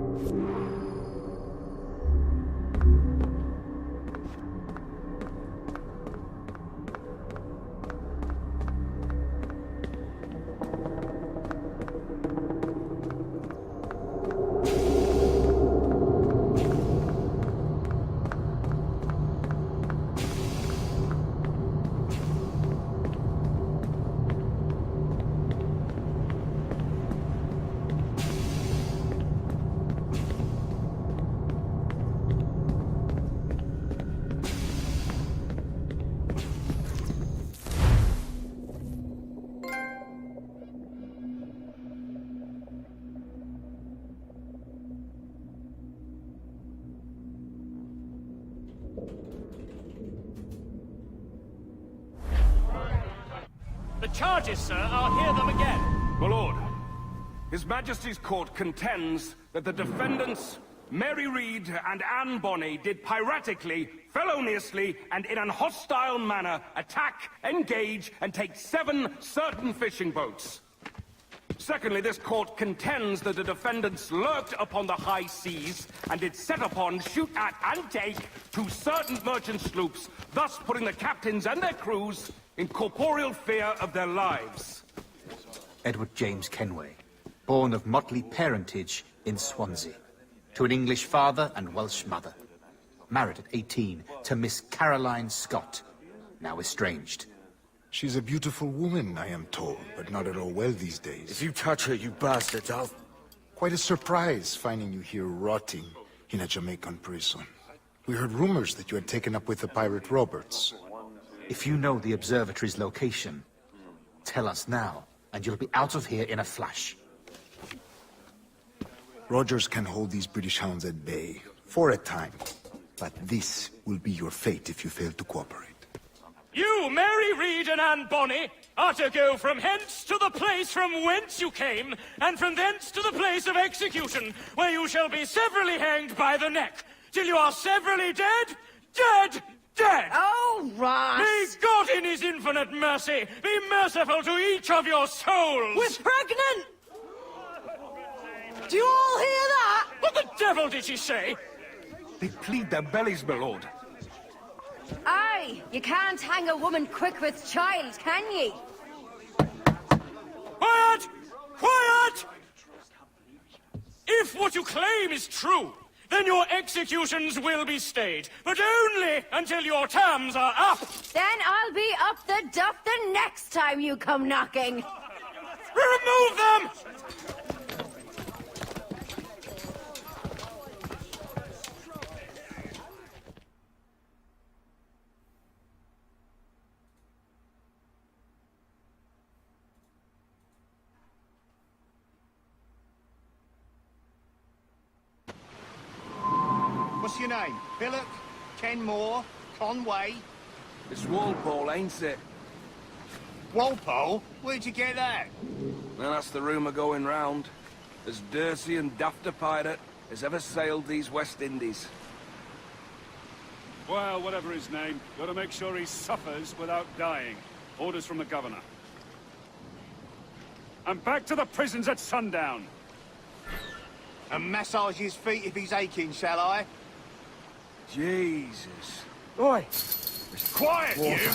The charges, sir, I'll hear them again. My lord, His Majesty's court contends that the defendants, Mary Reed and Anne Bonny, did piratically, feloniously, and in an hostile manner attack, engage, and take 7 certain fishing boats. Secondly, this court contends that the defendants lurked upon the high seas and did set upon, shoot at, and take 2 certain merchant sloops, thus putting the captains and their crews in corporeal fear of their lives. Edward James Kenway, born of motley parentage in Swansea, to an English father and Welsh mother. Married at 18 to Miss Caroline Scott, now estranged. She's a beautiful woman, I am told, but not at all well these days. If you touch her, you bastards, I'll... Quite a surprise finding you here rotting in a Jamaican prison. We heard rumors that you had taken up with the pirate Roberts. If you know the observatory's location, tell us now, and you'll be out of here in a flash. Rogers can hold these British hounds at bay, for a time. But this will be your fate if you fail to cooperate. You, Mary Reed and Anne Bonny, are to go from hence to the place from whence you came, and from thence to the place of execution, where you shall be severally hanged by the neck, till you are severally dead, dead, dead! Oh, Ross! May God in his infinite mercy be merciful to each of your souls! We're pregnant! Do you all hear that? What the devil did she say? They plead their bellies, my lord. Aye, you can't hang a woman quick with child, can ye? Quiet! Quiet! If what you claim is true, then your executions will be stayed, but only until your terms are up. Then I'll be up the duff the next time you come knocking. Remove them! What's your name? Billock? Kenmore? Conway? It's Walpole, ain't it? Walpole? Where'd you get that? Well, that's the rumour going round. As dirty and daft a pirate as ever sailed these West Indies. Well, whatever his name, gotta make sure he suffers without dying. Orders from the governor. And back to the prisons at sundown. And massage his feet if he's aching, shall I? Jesus. Oi! Quiet, Water. you!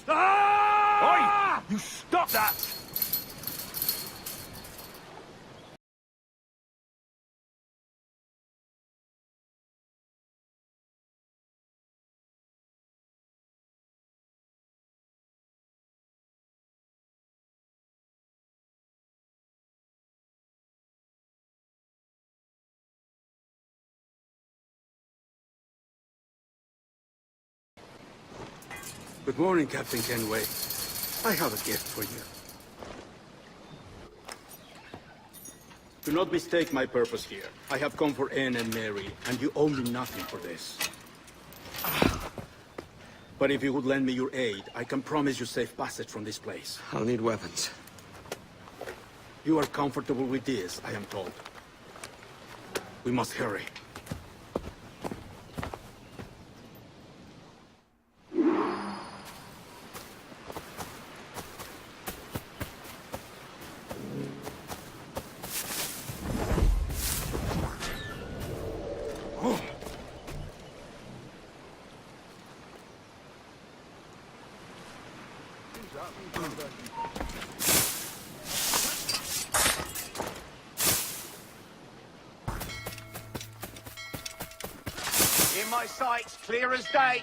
Ah! Oi! You stop that! Good morning, Captain Kenway. I have a gift for you. Do not mistake my purpose here. I have come for Anne and Mary, and you owe me nothing for this. But if you would lend me your aid, I can promise you safe passage from this place. I'll need weapons. You are comfortable with this, I am told. We must hurry. In my sights, clear as day.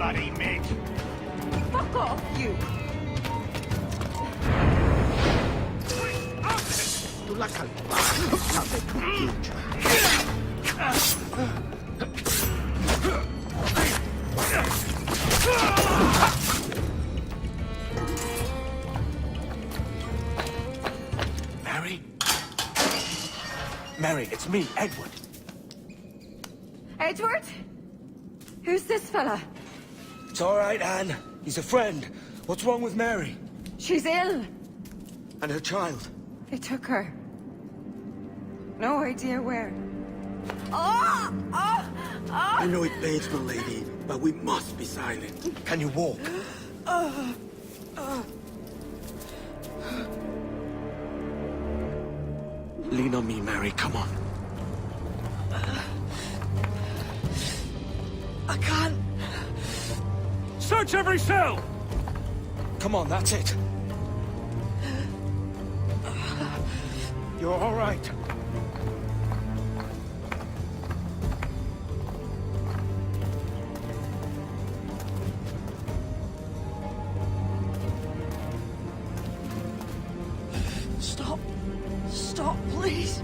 bloody Mick! Fuck off, you! Tu la calma, Mary? Mary, it's me, Edward. Edward? Who's this fella? It's all right, Anne. He's a friend. What's wrong with Mary? She's ill. And her child? They took her. No idea where. Oh! Oh! Oh! I know it pains, my lady, but we must be silent. Can you walk? Lean on me, Mary. Come on. I can't. Search every cell! Come on, that's it. You're all right. Stop. Stop, please.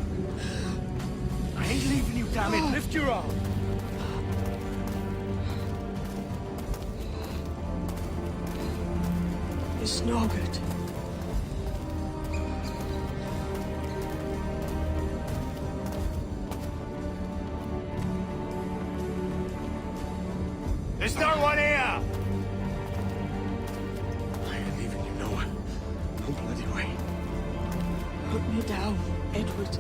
I ain't leaving you, damn it. Lift your arm. It's no good. There's no one here! I ain't leaving you nowhere. No bloody way. Put me down, Edward.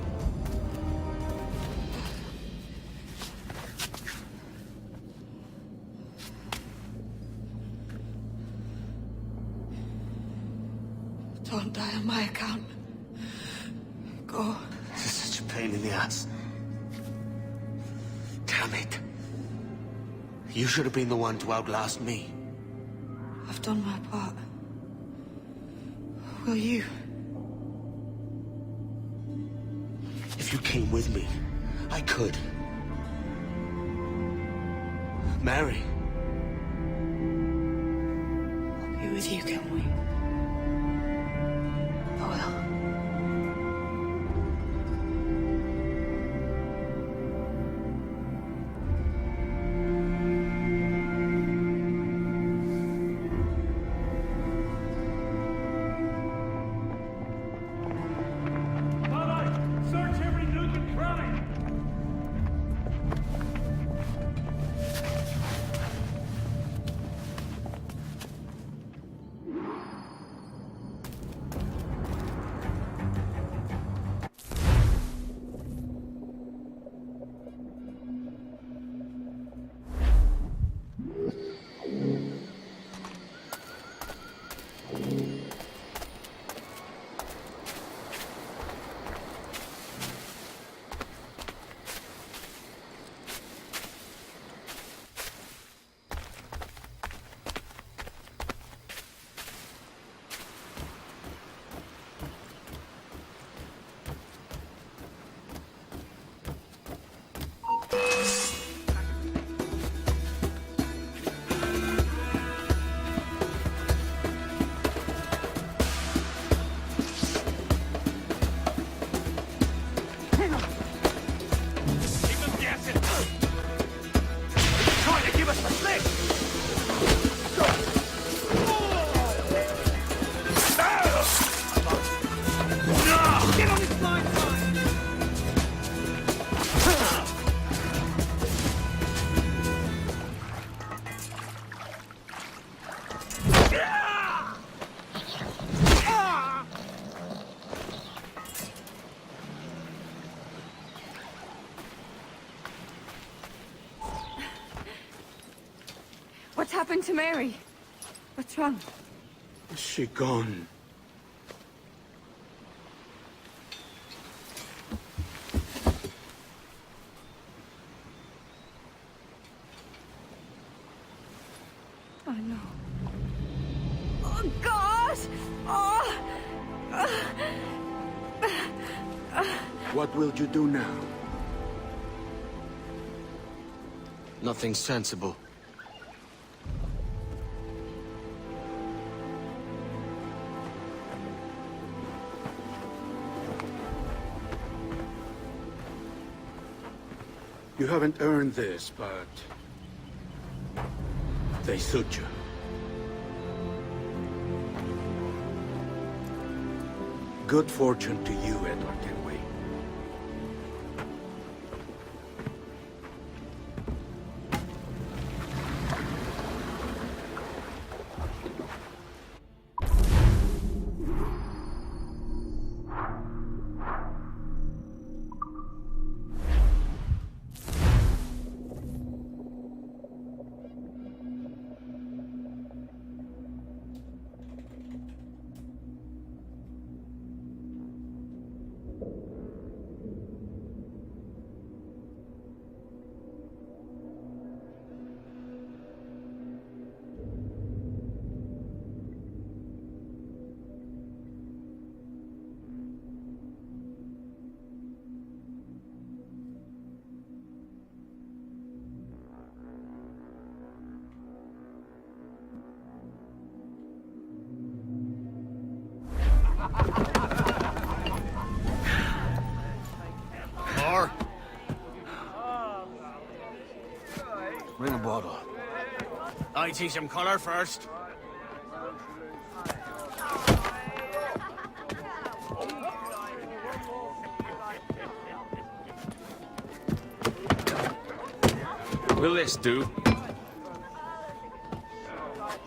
Don't die on my account. Go. This is such a pain in the ass. Damn it. You should have been the one to outlast me. I've done my part. Will you? If you came with me, I could. Mary. I'll be with you, can we? I will. Search every nook and cranny! What's happened to Mary? What's wrong? Is she gone? Oh, no. Oh, God! Oh! What will you do now? Nothing sensible. You haven't earned this, but they suit you. Good fortune to you, Edward Kenway. Bring a bottle. I see some color first. Will this do?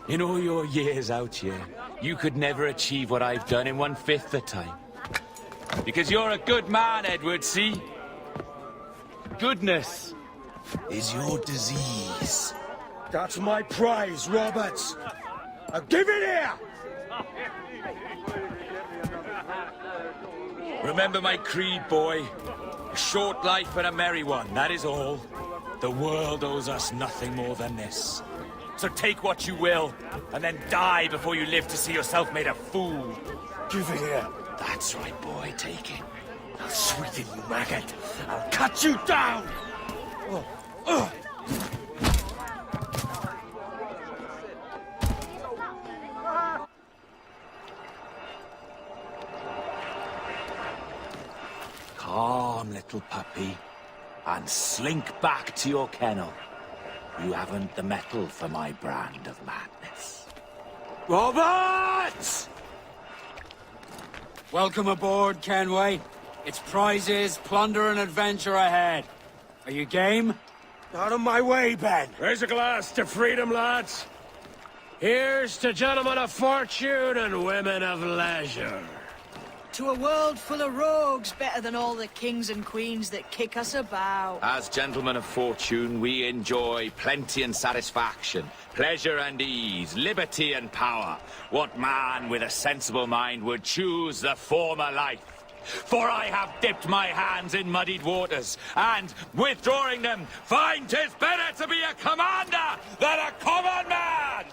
In all your years out here, you could never achieve what I've done in 1/5 the time. Because you're a good man, Edward, see? Goodness is your disease. That's my prize, Roberts. Now give it here! Remember my creed, boy. A short life and a merry one, that is all. The world owes us nothing more than this. So take what you will, and then die before you live to see yourself made a fool. Give it here. That's right, boy, take it. I'll sweeten you, maggot. I'll cut you down! Calm, little puppy, and slink back to your kennel. You haven't the mettle for my brand of madness. Roberts! Welcome aboard, Kenway. It's prizes, plunder, and adventure ahead. Are you game? Out of my way, Ben! Raise a glass to freedom, lads. Here's to gentlemen of fortune and women of leisure. To a world full of rogues, better than all the kings and queens that kick us about. As gentlemen of fortune, we enjoy plenty and satisfaction, pleasure and ease, liberty and power. What man with a sensible mind would choose the former life? For I have dipped my hands in muddied waters, and, withdrawing them, find 'tis better to be a commander than a common man!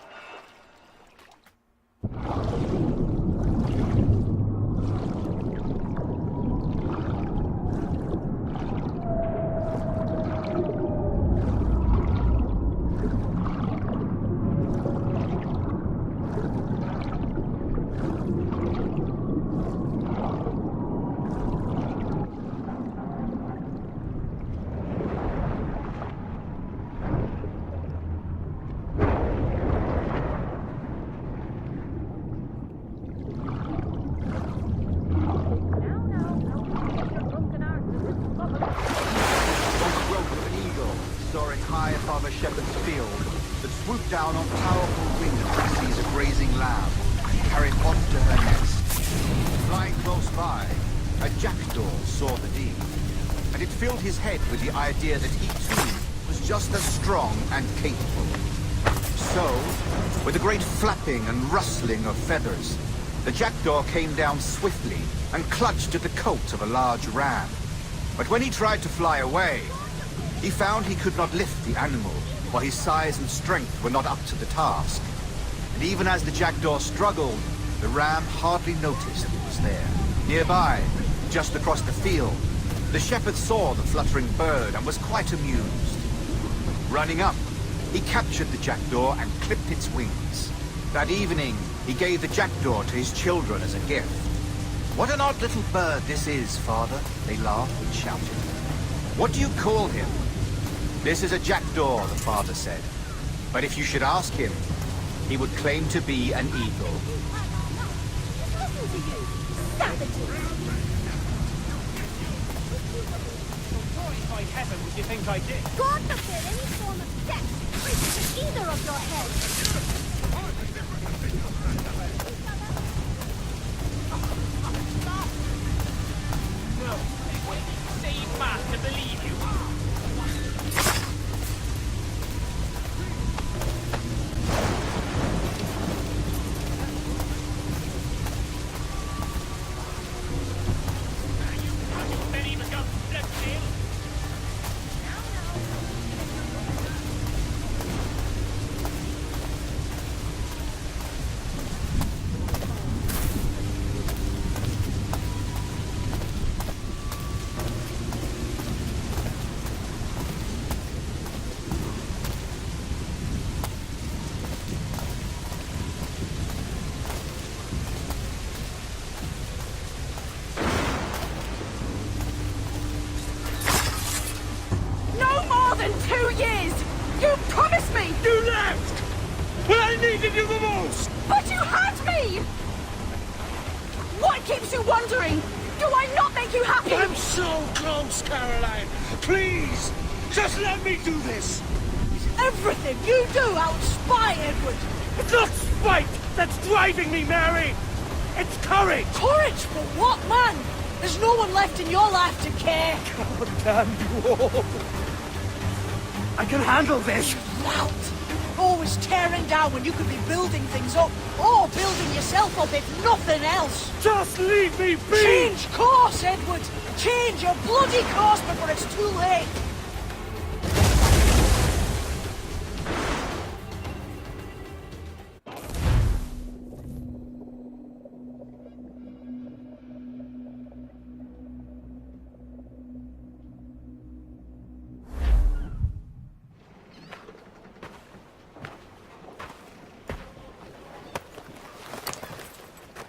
Down on powerful wings to seize a grazing lamb and carry it on to her nest. Flying close by, a jackdaw saw the deed, and it filled his head with the idea that he too was just as strong and capable. So, with a great flapping and rustling of feathers, the jackdaw came down swiftly and clutched at the coat of a large ram. But when he tried to fly away, he found he could not lift the animal, for his size and strength were not up to the task. And even as the jackdaw struggled, the ram hardly noticed it was there. Nearby, just across the field, the shepherd saw the fluttering bird and was quite amused. Running up, he captured the jackdaw and clipped its wings. That evening, he gave the jackdaw to his children as a gift. "What an odd little bird this is, father," they laughed and shouted. "What do you call him?" "This is a jackdaw," the father said. "But if you should ask him, he would claim to be an eagle." By heaven, would you think I did? God forbid any form of sex reaches either of your heads! No, it wouldn't save Matt to believe you. You promised me! You left! When I needed you the most! But you had me! What keeps you wandering? Do I not make you happy? I'm so close, Caroline! Please! Just let me do this! Everything you do out spy Edward! It's not spite that's driving me, Mary! It's courage! Courage for what, man? There's no one left in your life to care. God damn you all! I can handle this! Lout! Always tearing down when you could be building things up, or building yourself up if nothing else. Just leave me be! Change course, Edward! Change your bloody course before it's too late!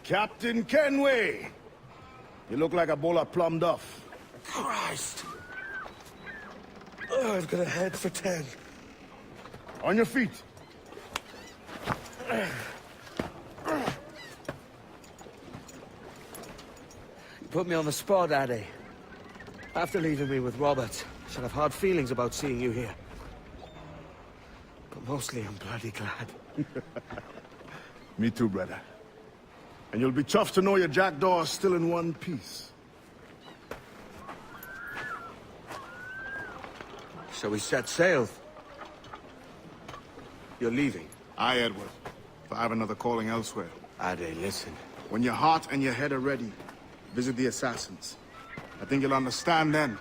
Captain Kenway! You look like a bowl of plum duff. Christ! Oh, I've got a head for 10. On your feet. You put me on the spot, Addy. After leaving me with Robert, I should have hard feelings about seeing you here. But mostly I'm bloody glad. Me too, brother. And you'll be chuffed to know your jackdaw is still in one piece. So we set sail. You're leaving? Aye, Edward. If I have another calling elsewhere. Ade, listen. When your heart and your head are ready, visit the assassins. I think you'll understand then.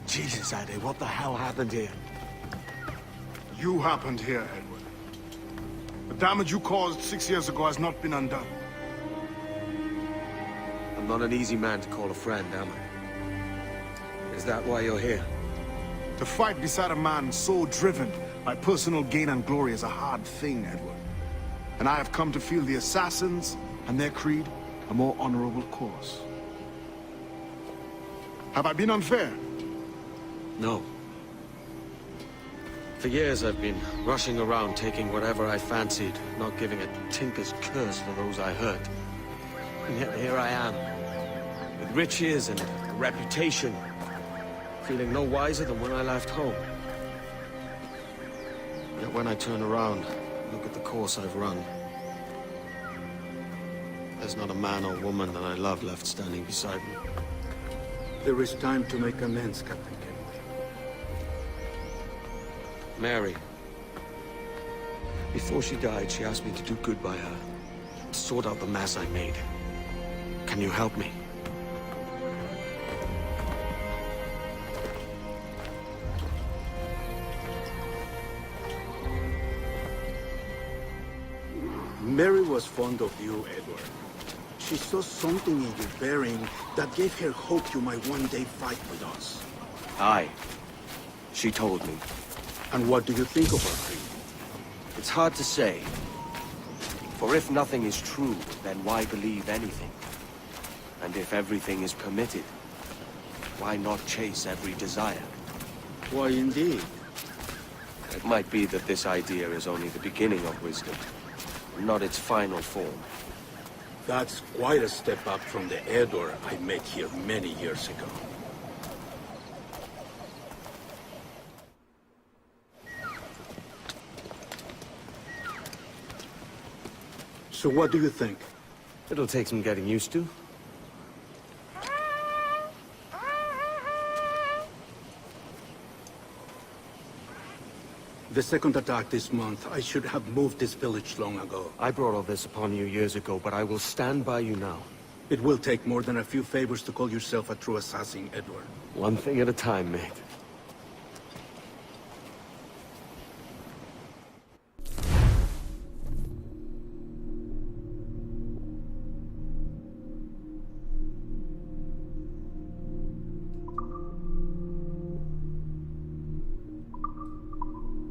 Jesus, Ade, what the hell happened here? You happened here, Edward. The damage you caused 6 years ago has not been undone. I'm not an easy man to call a friend, am I? Is that why you're here? To fight beside a man so driven by personal gain and glory is a hard thing, Edward. And I have come to feel the assassins and their creed a more honorable course. Have I been unfair? No. For years I've been rushing around taking whatever I fancied, not giving a tinker's curse for those I hurt. And yet here I am, with riches and a reputation, feeling no wiser than when I left home. Yet when I turn around, look at the course I've run, there's not a man or woman that I love left standing beside me. There is time to make amends, Captain Kenway. Mary. Before she died, she asked me to do good by her, to sort out the mess I made. Can you help me? Mary was fond of you, Edward. She saw something in your bearing that gave her hope you might one day fight with us. Aye. She told me. And what do you think of her creed? It's hard to say. For if nothing is true, then why believe anything? And if everything is permitted, why not chase every desire? Why, indeed. It might be that this idea is only the beginning of wisdom, not its final form. That's quite a step up from the Edward I met here many years ago. So what do you think? It'll take some getting used to. The second attack this month, I should have moved this village long ago. I brought all this upon you years ago, but I will stand by you now. It will take more than a few favors to call yourself a true assassin, Edward. One thing at a time, mate.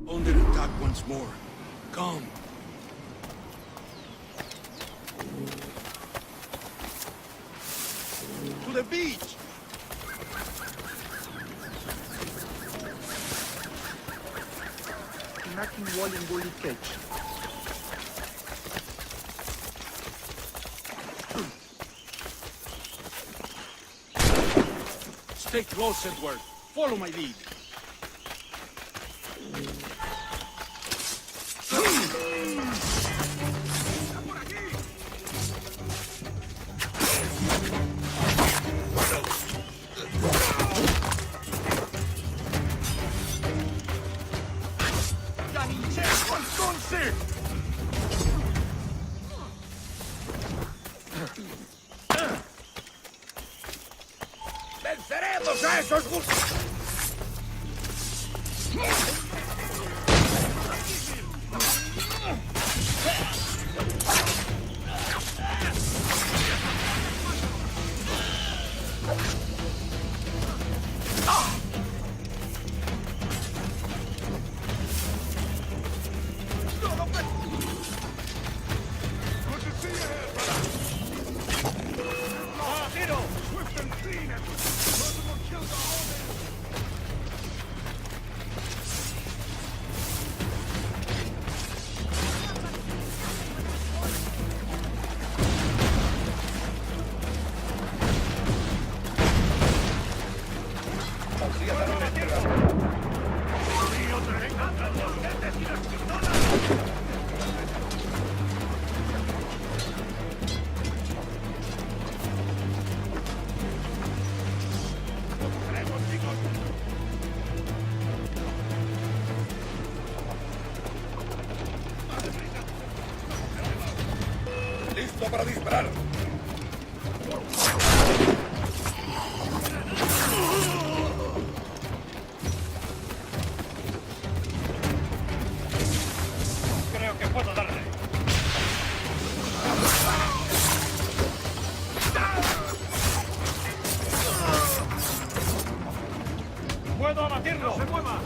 Under attack once more. Come. To the beach! Knocking wall in Bully Catch. Stay close, Edward. Follow my lead. ¡Venceremos a esos gustos! ¡Listo para disparar! Creo que puedo darle. ¡Puedo abatirlo! ¡No se mueva!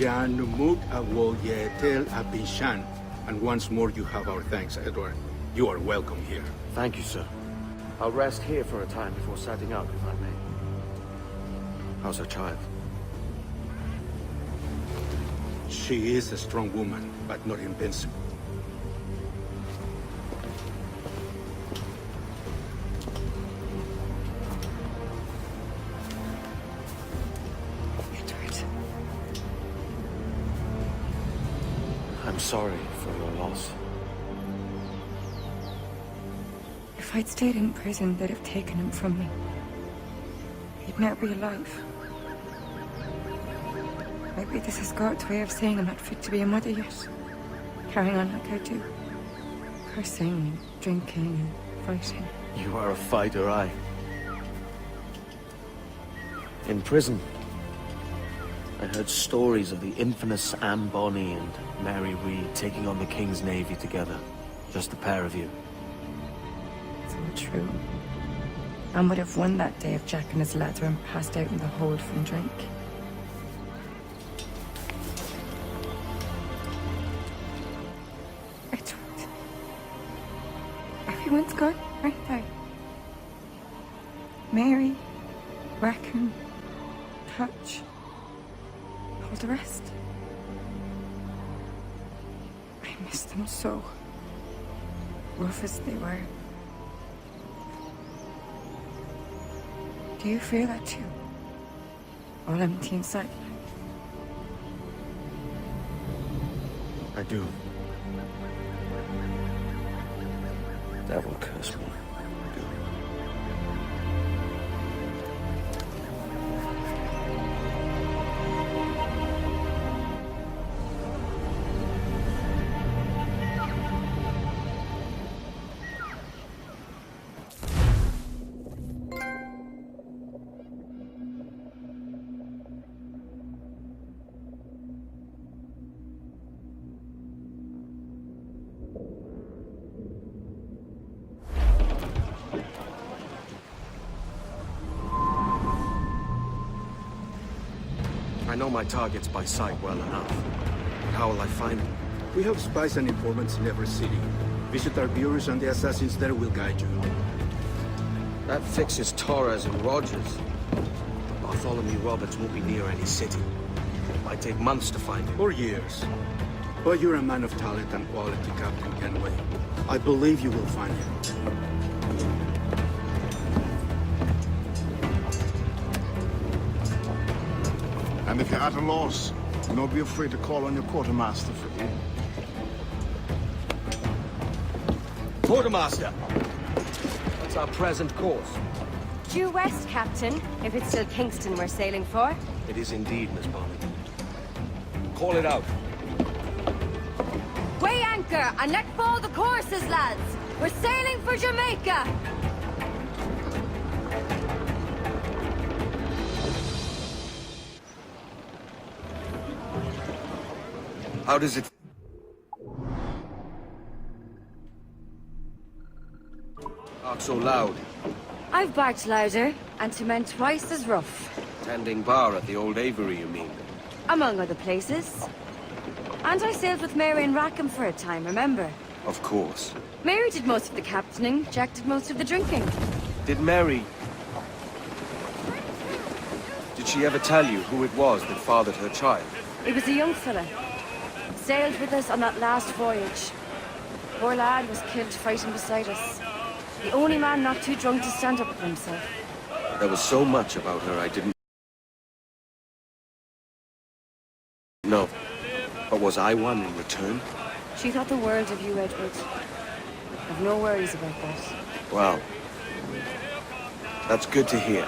Jan Numut Awol Yetel Abishan. And once more, you have our thanks, Edward. You are welcome here. Thank you, sir. I'll rest here for a time before setting out, if I may. How's her child? She is a strong woman, but not invincible. I'm sorry for your loss. If I'd stayed in prison, they'd have taken him from me. He'd now be alive. Maybe this is God's way of saying I'm not fit to be a mother yet. Carrying on like I do. Cursing and drinking and fighting. You are a fighter, aye. In prison, I heard stories of the infamous Anne Bonny and Mary Read taking on the King's Navy together. Just the pair of you. It's all true. Anne would have won that day if Jack and his lads weren't passed out in the hold from drink. Edward. Everyone's gone, aren't they? Mary, Rackham, Hutch. All the rest. I miss them so. Rough as they were. Do you feel that too? All empty inside? I do. Devil curse me. I know my targets by sight well enough. But how will I find them? We have spies and informants in every city. Visit our bureaus and the assassins there will guide you. That fixes Torres and Rogers. Bartholomew Roberts won't be near any city. It might take months to find him. Or years. But you're a man of talent and quality, Captain Kenway. I believe you will find him. And if you're at a loss, do not be afraid to call on your quartermaster for aid. Quartermaster! What's our present course? Due west, Captain, if it's still Kingston we're sailing for. It is indeed, Miss Bonny. Call it out. Weigh anchor and let fall the courses, lads. We're sailing for Jamaica. How does it... Bark so loud? I've barked louder, and to men twice as rough. Tending bar at the old Avery, you mean? Among other places. And I sailed with Mary and Rackham for a time, remember? Of course. Mary did most of the captaining, Jack did most of the drinking. Did Mary... Did she ever tell you who it was that fathered her child? He was a young fella. Sailed with us on that last voyage. Poor lad was killed fighting beside us. The only man not too drunk to stand up for himself. There was so much about her I didn't know. But was I one in return? She thought the world of you, Edward. I've no worries about that. Well, that's good to hear.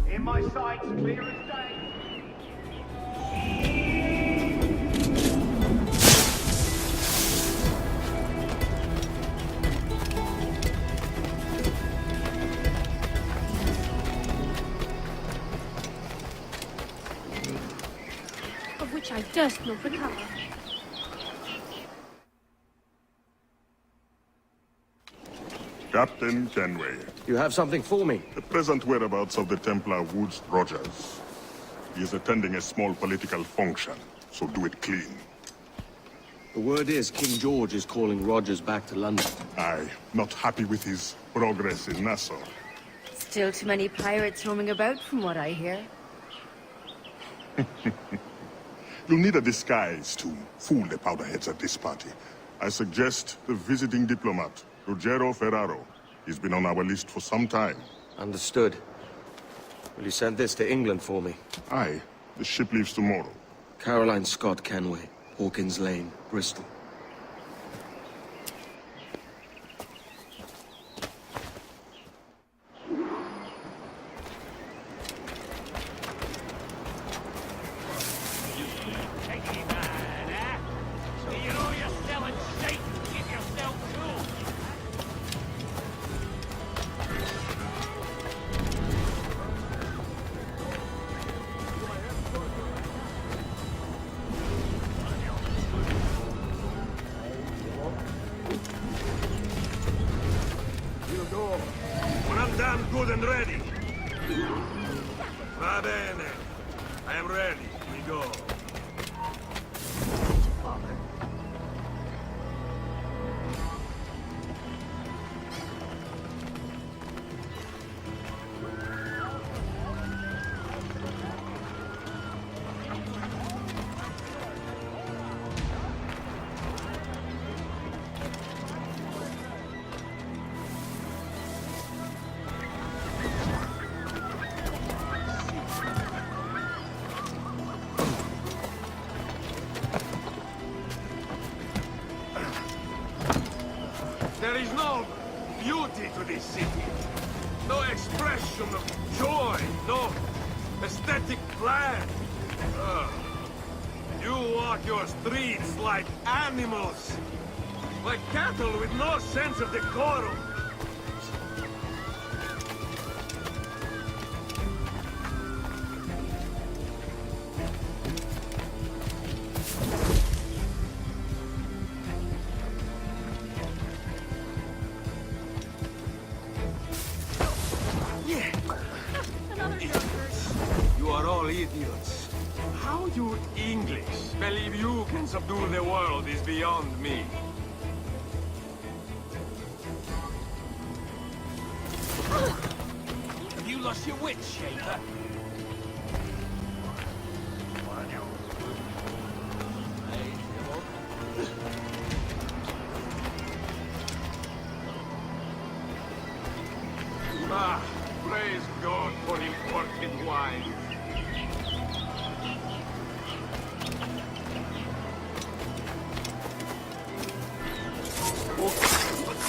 In my sights, clear as day. which I durst not recover. Captain Kenway. You have something for me? The present whereabouts of the Templar Woods Rogers. He is attending a small political function, so do it clean. The word is King George is calling Rogers back to London. Aye, not happy with his progress in Nassau. Still too many pirates roaming about, from what I hear. You'll need a disguise to fool the powderheads at this party. I suggest the visiting diplomat, Ruggiero Ferraro. He's been on our list for some time. Understood. Will you send this to England for me? Aye. The ship leaves tomorrow. Caroline Scott Kenway, Hawkins Lane, Bristol. When I'm damn good and ready. Va bene. I am ready. We go. There is no beauty to this city. No expression of joy. No aesthetic plan. You walk your streets like animals. Like cattle with no sense of decorum. You are all idiots. How you English believe you can subdue the world is beyond me. Have you lost your wits, Shaper? Ah, praise God for imported wine.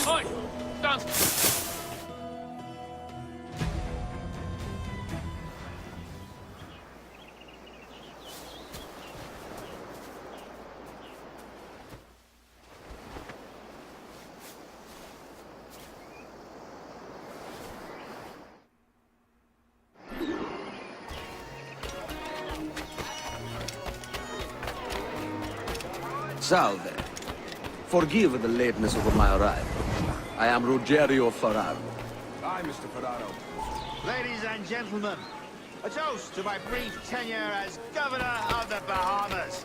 Oi! Dance! Salve. Forgive the lateness of my arrival. I am Ruggiero Ferraro. Hi, Mr. Ferraro. Ladies and gentlemen, a toast to my brief tenure as Governor of the Bahamas.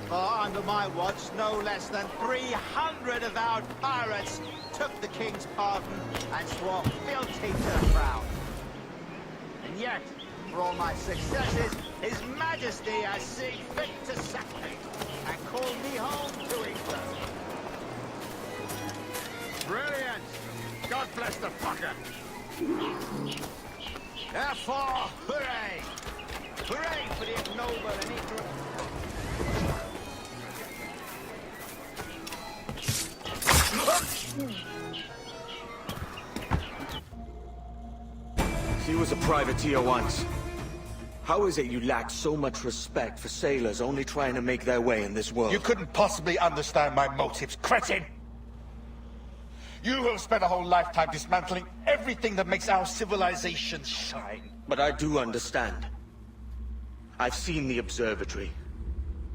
For under my watch, no less than 300 avowed pirates took the King's pardon and swore fealty to the crown. And yet, for all my successes, His Majesty has seen fit to sack me and call me home to England. Brilliant! God bless the fucker! Therefore, hooray! Hooray for the ignoble and ignorant... He was a privateer once. How is it you lack so much respect for sailors only trying to make their way in this world? You couldn't possibly understand my motives, cretin! You have spent a whole lifetime dismantling everything that makes our civilization shine. But I do understand. I've seen the observatory.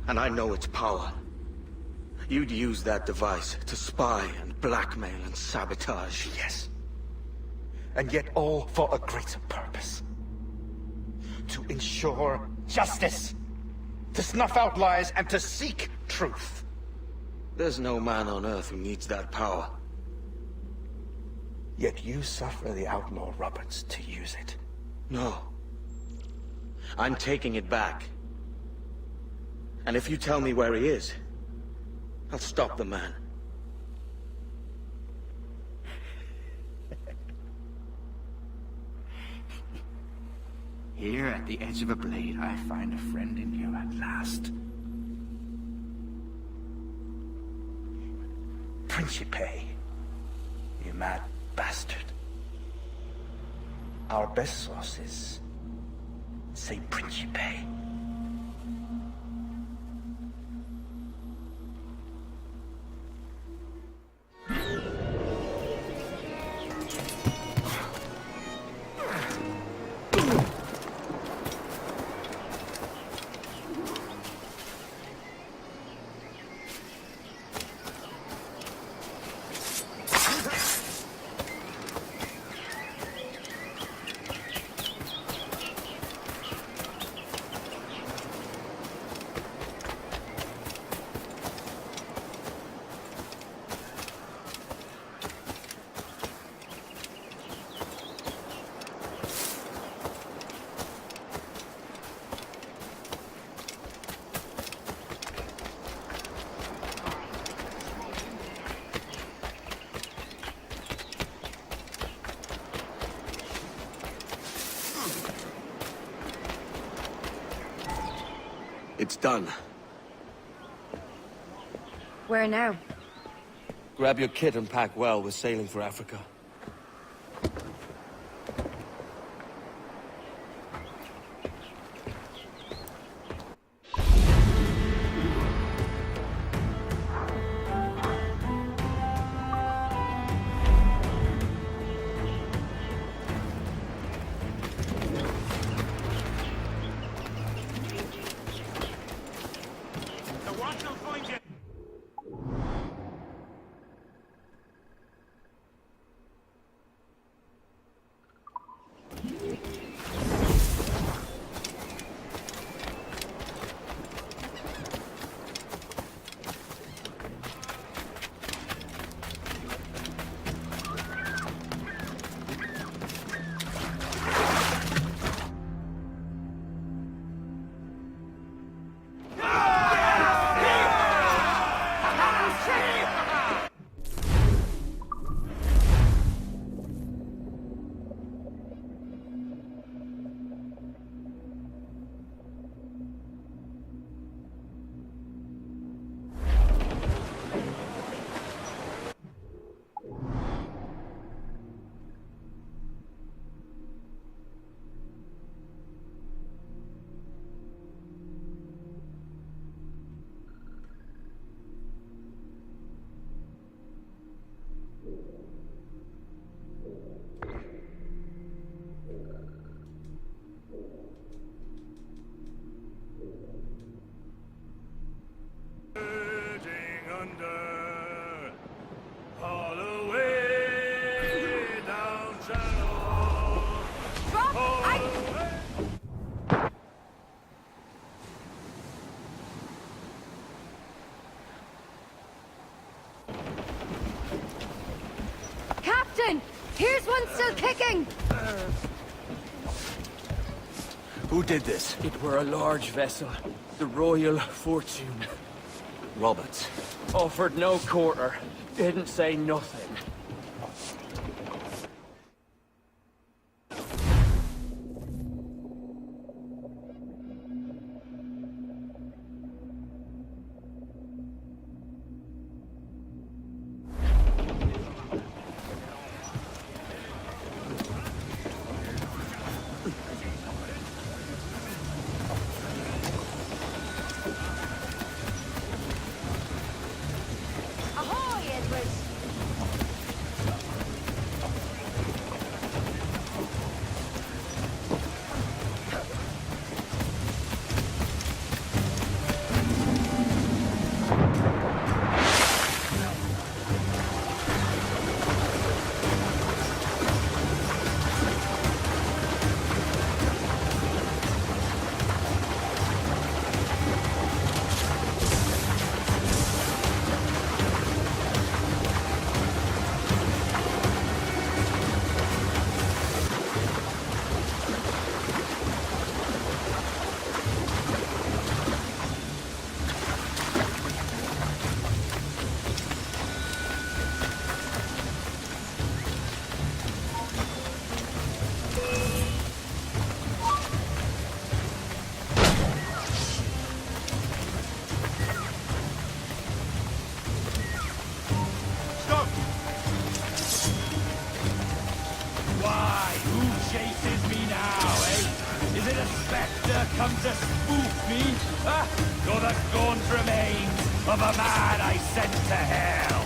And I know its power. You'd use that device to spy and blackmail and sabotage. Yes. And yet all for a greater purpose. To ensure justice. To snuff out lies and to seek truth. There's no man on Earth who needs that power. Yet you suffer the outlaw Roberts to use it. No. I'm taking it back. And if you tell me where he is, I'll stop the man. Here at the edge of a blade, I find a friend in you at last. Principe, you mad bastard. Our best sources say Principe. It's done. Where now? Grab your kit and pack well. We're sailing for Africa. Here's one still kicking! Who did this? It were a large vessel. The Royal Fortune. Roberts. Offered no quarter. Didn't say nothing. come to spoof me? Huh? You're the gaunt remains of a man I sent to hell.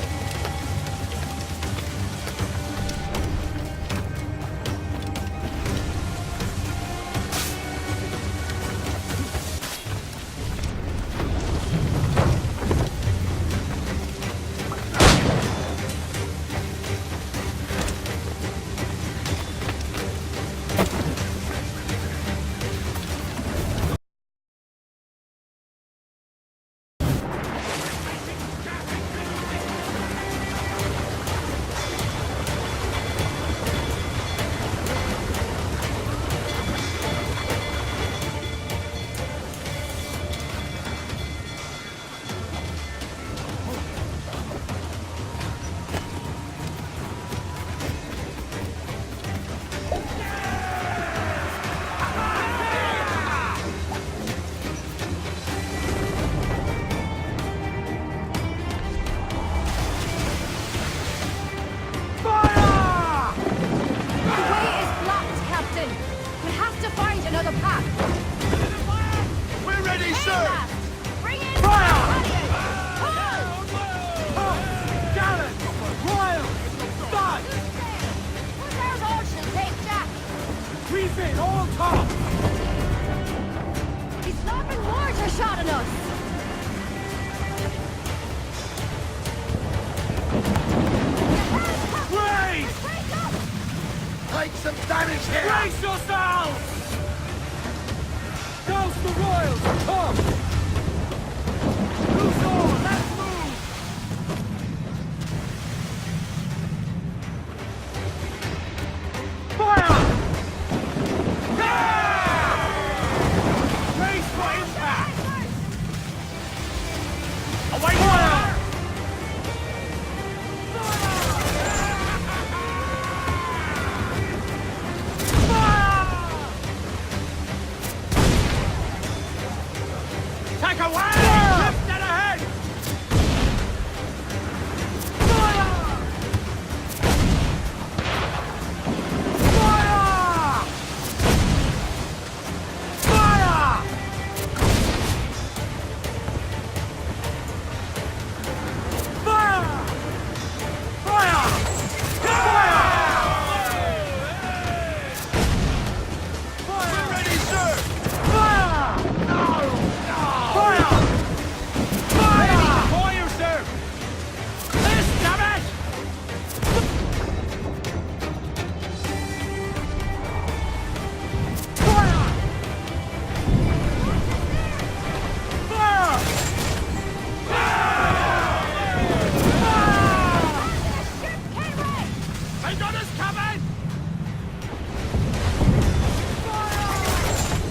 Brace yourselves! Douse the royals! Come! Loose all! Let's move! Fire! Brace for impact! Away! Fire! Take away! Lift it ahead! Fire! Fire! Fire! Fire! Fire! Fire! We're ready, sir! Fire! Fire! Fire! For you, sir! This, damn it! Fire! Fire! They got us coming!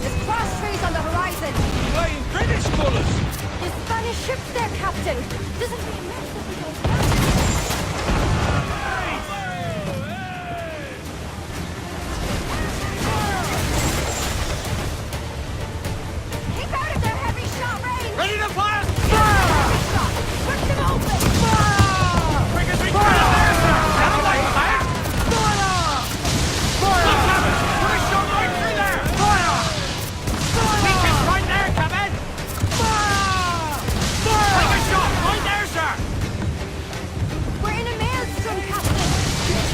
There's cross trees on the horizon. Flying British colours! There's Spanish ships there, Captain. Doesn't it make sense that we don't keep out of their heavy shot range! Ready to fire! Heavy shot! Rip them open! Quick as we can! Fire! Fire! Put a shot right through there! Fire! Weakest right there, Captain! Fire! Take a shot right there, sir! We're in a maelstrom, Captain!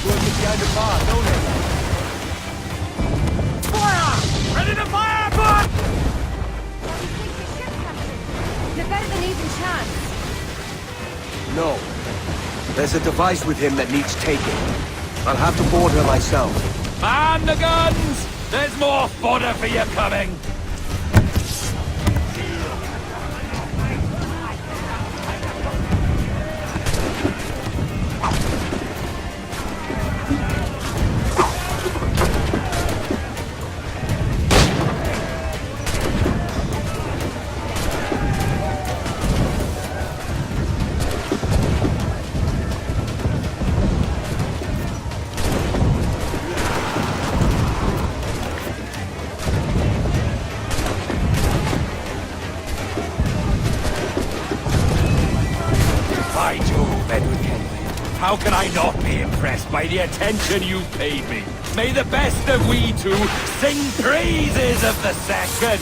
Working behind the bar, don't it? Fire! Ready to fire, bud! You're better than even chance. No. There's a device with him that needs taking. I'll have to board her myself. Man the guns! There's more fodder for you coming! By Jove, Edward Kenway, how can I not be impressed by the attention you've paid me? May the best of we two sing praises of the second!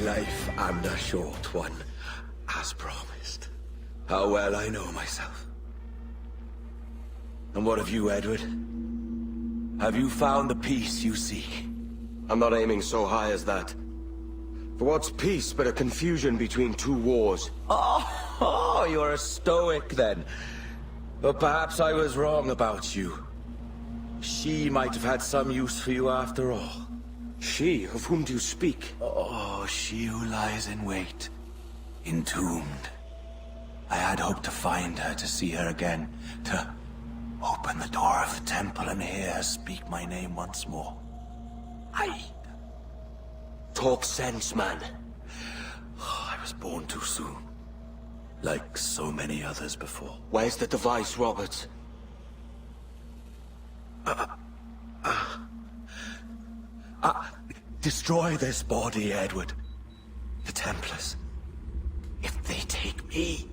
life and a short one, as promised. How well I know myself. And what of you, Edward? Have you found the peace you seek? I'm not aiming so high as that. For what's peace but a confusion between two wars? Oh, you're a stoic then. But perhaps I was wrong about you. She might have had some use for you after all. She? Of whom do you speak? Oh, she who lies in wait, entombed. I had hoped to find her, to see her again, to open the door of the temple and hear her speak my name once more. Talk sense, man. I was born too soon. Like so many others before. Where's the device, Robert? Destroy this body, Edward. The Templars. If they take me...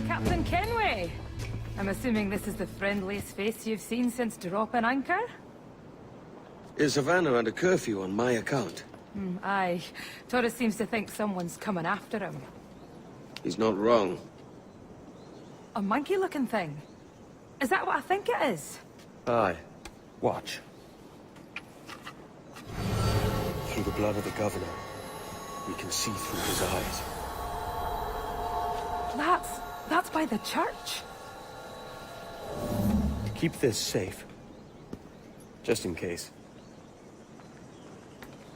Captain Kenway! I'm assuming this is the friendliest face you've seen since dropping anchor? Is Havana under curfew on my account? Aye. Torres seems to think someone's coming after him. He's not wrong. A monkey-looking thing? Is that what I think it is? Aye. Watch. Through the blood of the governor, we can see through his eyes. That's by the church. Keep this safe. Just in case.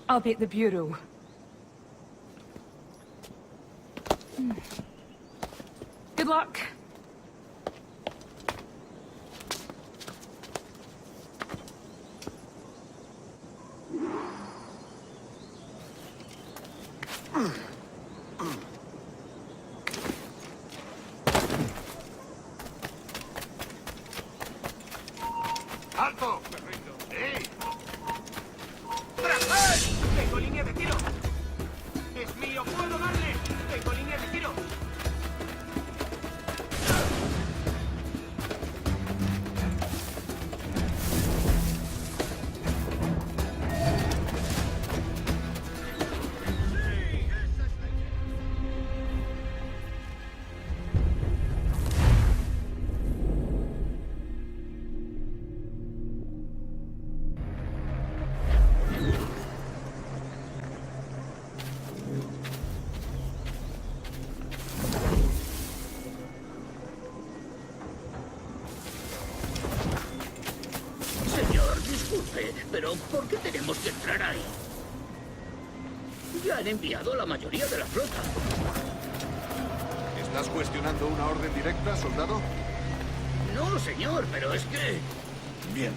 I'll be at the bureau. Good luck. ¡Alto! ¡Eh! ¡Tras! ¡Tengo línea de tiro! ¡Es mío! ¡Puedo darle! ¡Tengo línea de tiro! Pero ¿por qué tenemos que entrar ahí? Ya han enviado a la mayoría de la flota. ¿Estás cuestionando una orden directa, soldado? No, señor, pero es que... Bien.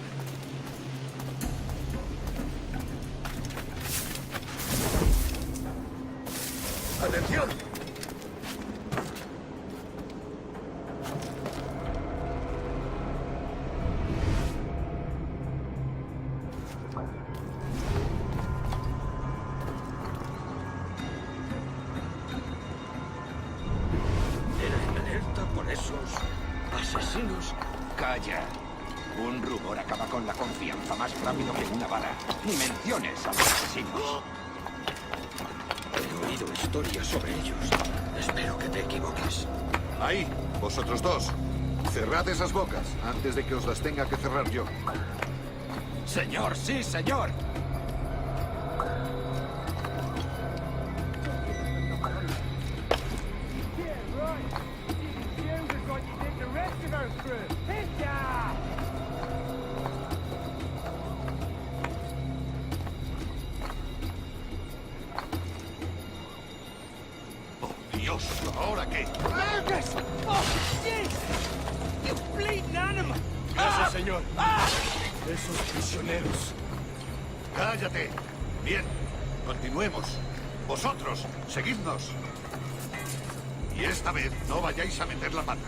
Calla. Un rumor acaba con la confianza más rápido que una bala. Ni menciones a los asesinos. He oído historias sobre ellos. Espero que te equivoques. Ahí, vosotros dos. Cerrad esas bocas antes de que os las tenga que cerrar yo. Señor, sí, señor. Dios, ¿ahora qué? Lucas! Oh, jeez! You bleeding animal! Gracias, señor. Esos prisioneros. ¡Cállate! Bien, continuemos. Vosotros, seguidnos. Y esta vez no vayáis a meter la pata.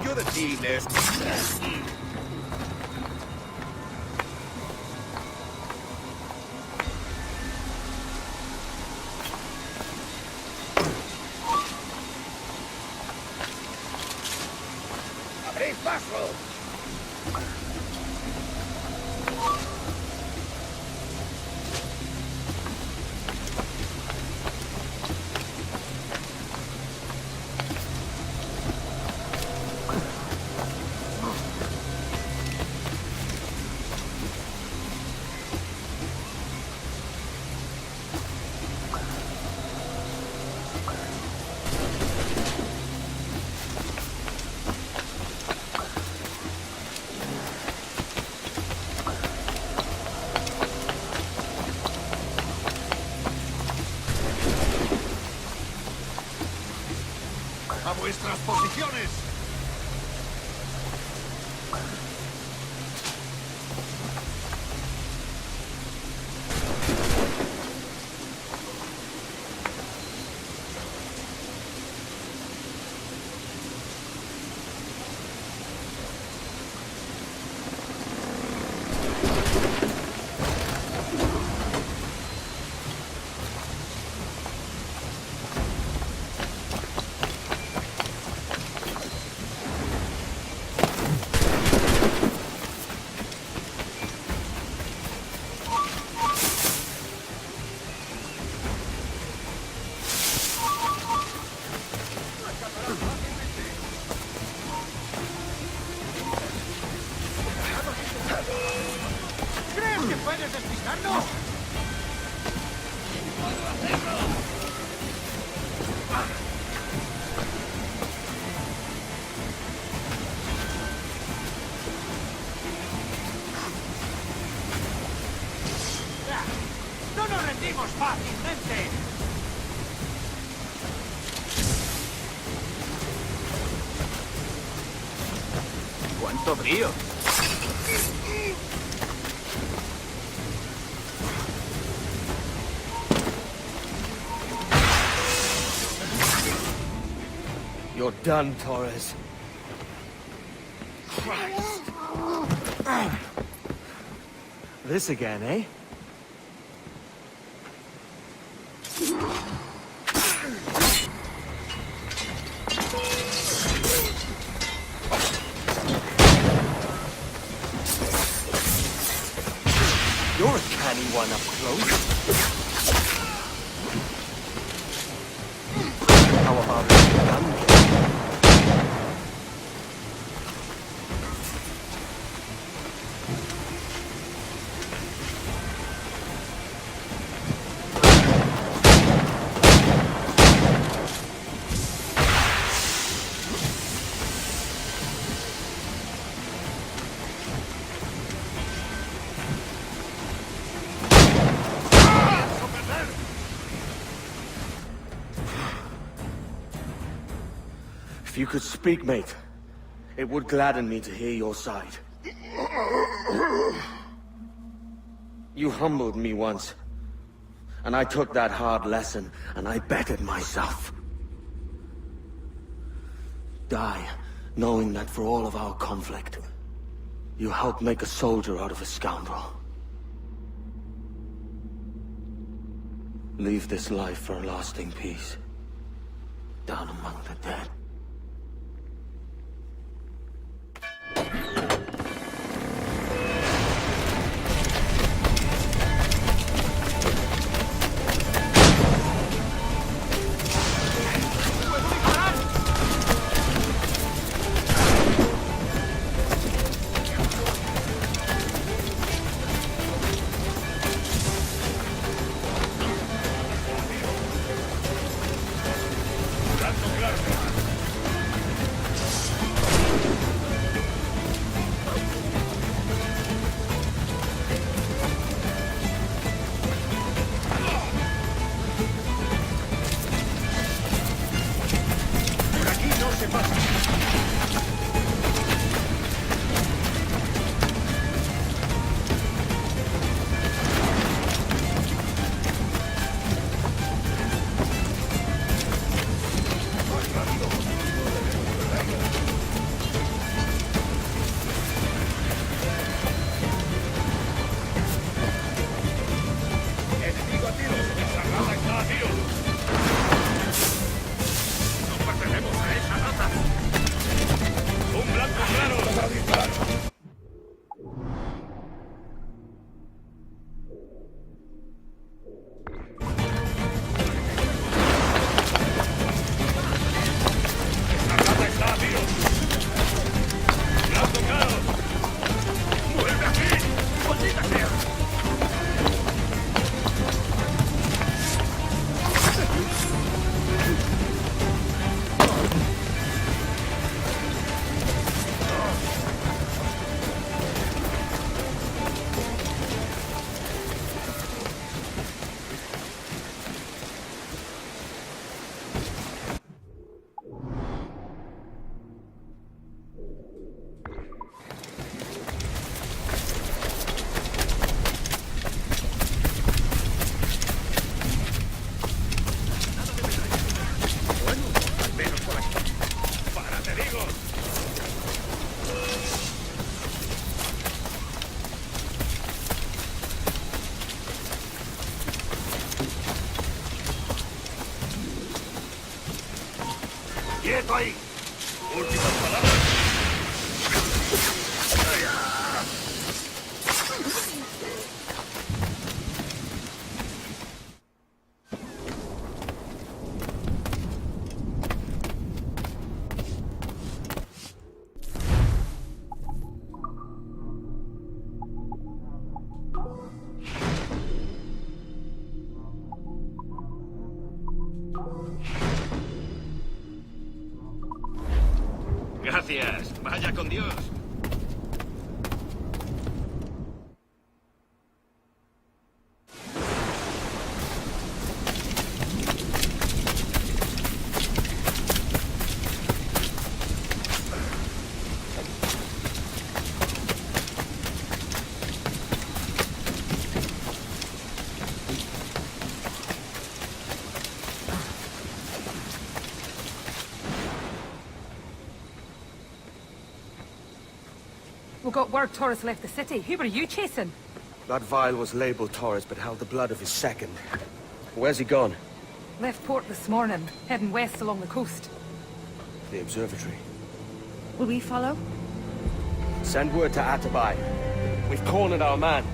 You're the dealers. ¡Abrid paso! ¡A vuestras posiciones! ¿Crees que puedes despistarnos? ¡No nos rendimos fácilmente! ¡Cuánto brío! You're done, Torres. Christ. This again, eh? You're a canny one up close. How about a gun? If you could speak, mate, it would gladden me to hear your side. You humbled me once, and I took that hard lesson, and I bettered myself. Die, knowing that for all of our conflict, you helped make a soldier out of a scoundrel. Leave this life for a lasting peace, down among the dead. ¡Quieto ahí! Últimas palabras. Gracias. Vaya con Dios. We got word Torres left the city. Who were you chasing? That vial was labeled Torres, but held the blood of his second. Where's he gone? Left port this morning, heading west along the coast. The observatory. Will we follow? Send word to Atabai. We've cornered our man.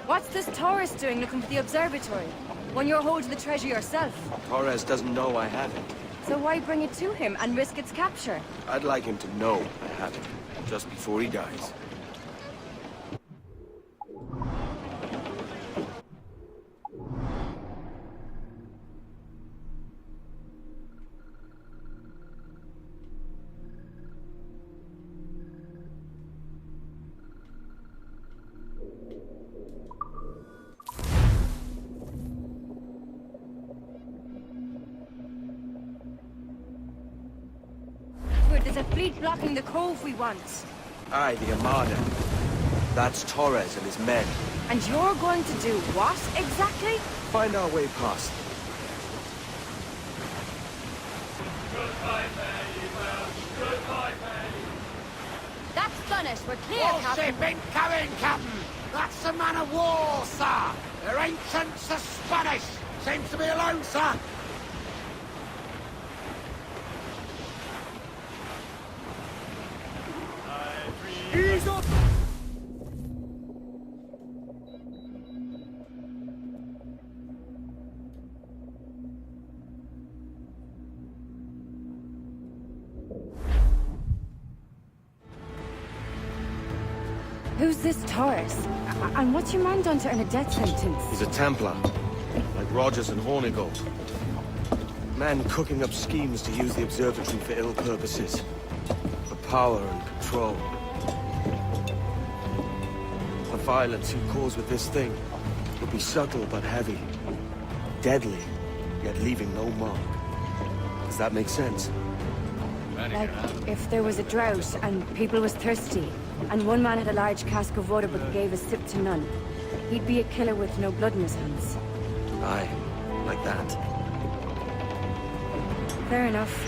What's this Torres doing looking for the observatory? When you're holding the treasure yourself? Torres doesn't know I have it. So why bring it to him and risk its capture? I'd like him to know I have it, just before he dies. blocking the cove we want. Aye, the Armada. That's Torres and his men. And you're going to do what, exactly? Find our way past. That's done it. We're clear, Warship Captain. incoming, Captain! That's a man of war, sir! Their ancients are Spanish! Seems to be alone, sir! Ease up! Who's this Torres? And what's your man done to earn a death sentence? He's a Templar, like Rogers and Hornigold. Man cooking up schemes to use the observatory for ill purposes. For power and control. The violence he'd cause with this thing would be subtle but heavy. Deadly, yet leaving no mark. Does that make sense? Like, if there was a drought and people was thirsty, and one man had a large cask of water but gave a sip to none, he'd be a killer with no blood in his hands. Aye, like that. Fair enough.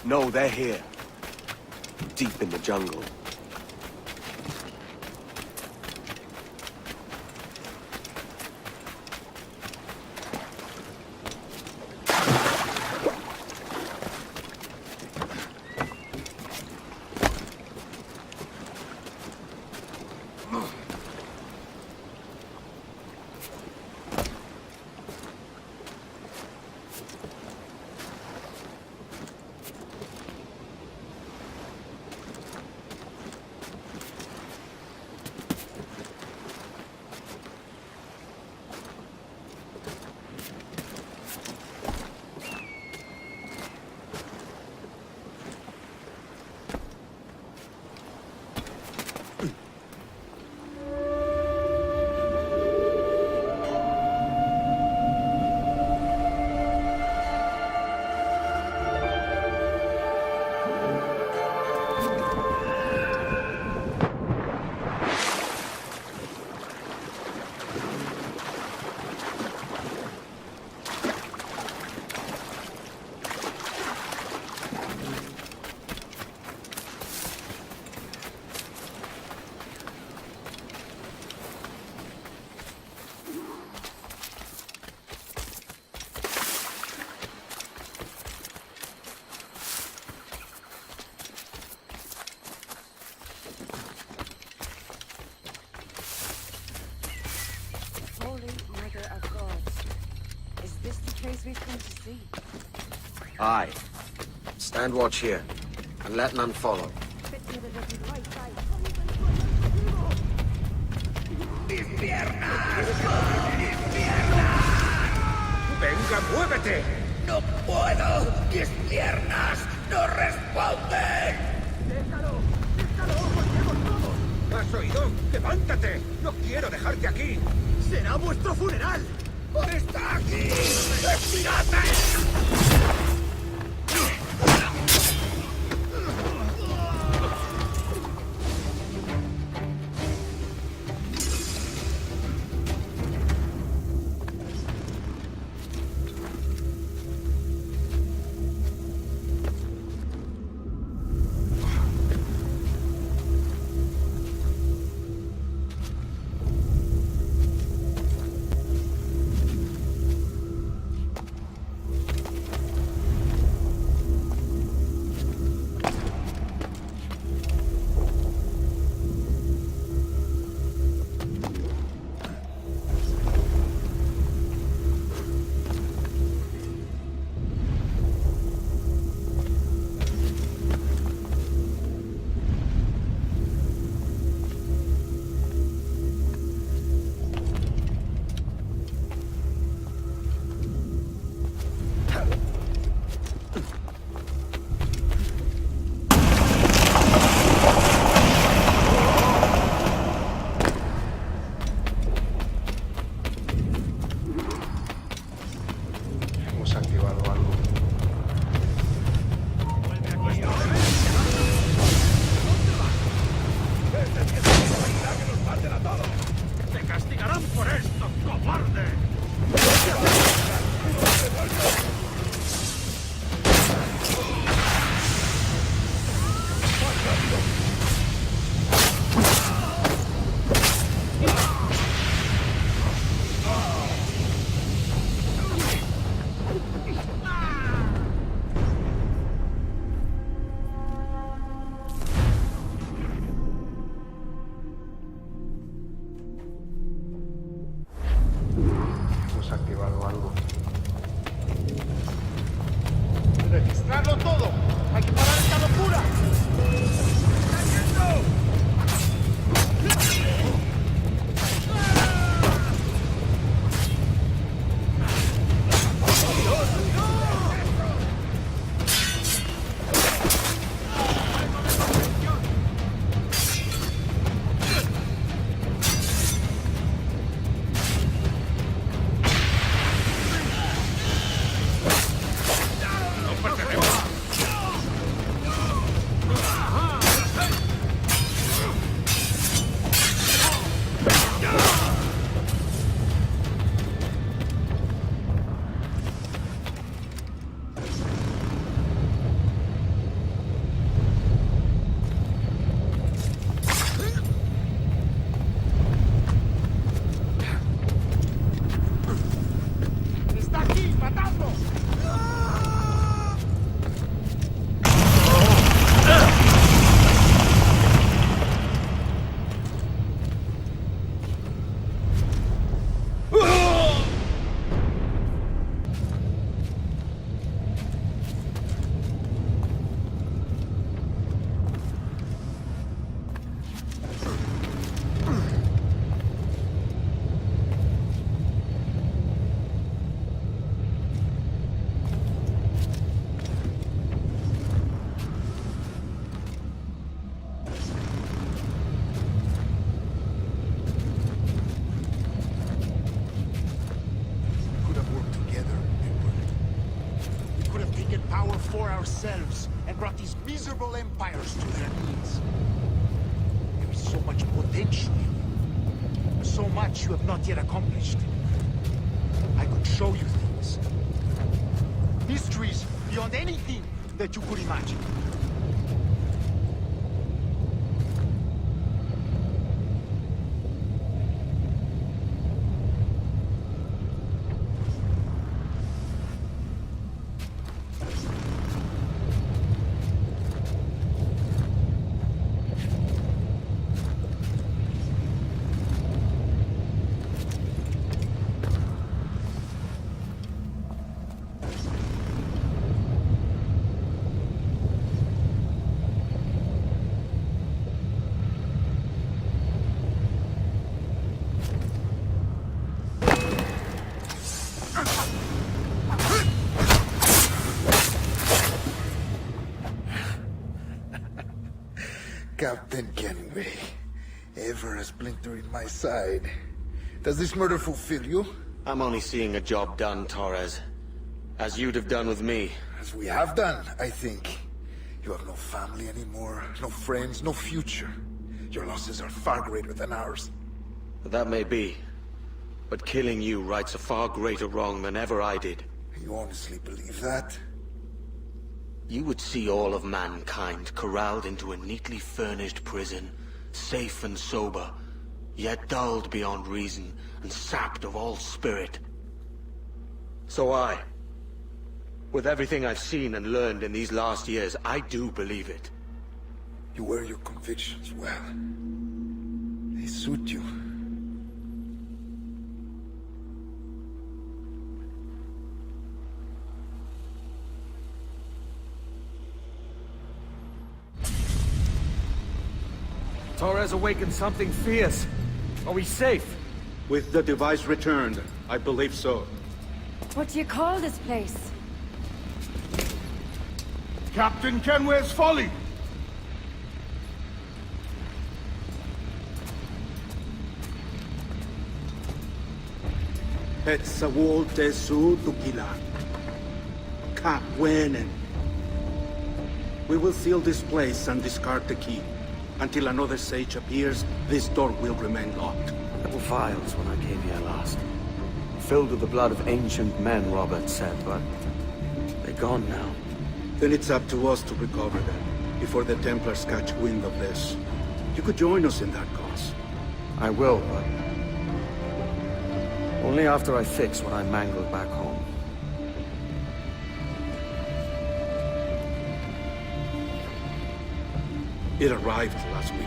No, they're here. Deep in the jungle. We've come to see. Aye. Stand watch here, and let none follow. ¡Venga, muévete! ¡No puedo! ¡Mis piernas no responden! ¡Déjalo! ¿Has oído? ¡Levántate! ¡No quiero dejarte aquí! ¡Será vuestro funeral! ¡Está aquí! ¡Espírate! pagarán por esto, cobarde! Hemos activado algo. ¡Registrarlo todo! ¡Hay que parar esta locura! For ourselves and brought these miserable empires to their knees. There is so much potential in you. So much you have not yet accomplished. I could show you things. Mysteries beyond anything that you could imagine. Captain Kenway, ever a splinter in my side. Does this murder fulfill you? I'm only seeing a job done, Torres. As you'd have done with me. As we have done, I think. You have no family anymore, no friends, no future. Your losses are far greater than ours. That may be. But killing you rights a far greater wrong than ever I did. You honestly believe that? You would see all of mankind corralled into a neatly furnished prison, safe and sober, yet dulled beyond reason and sapped of all spirit. So with everything I've seen and learned in these last years, I do believe it. You wear your convictions well. They suit you. Torres awakened something fierce. Are we safe? With the device returned, I believe so. What do you call this place? Captain Kenway's Folly! Etsawol Tesu Tukila. Kapwenen. We will seal this place and discard the key. Until another sage appears, this door will remain locked. There were vials when I came here last. Filled with the blood of ancient men, Robert said, but they're gone now. Then it's up to us to recover them, before the Templars catch wind of this. You could join us in that cause. I will, but only after I fix what I mangled back home. It arrived last week.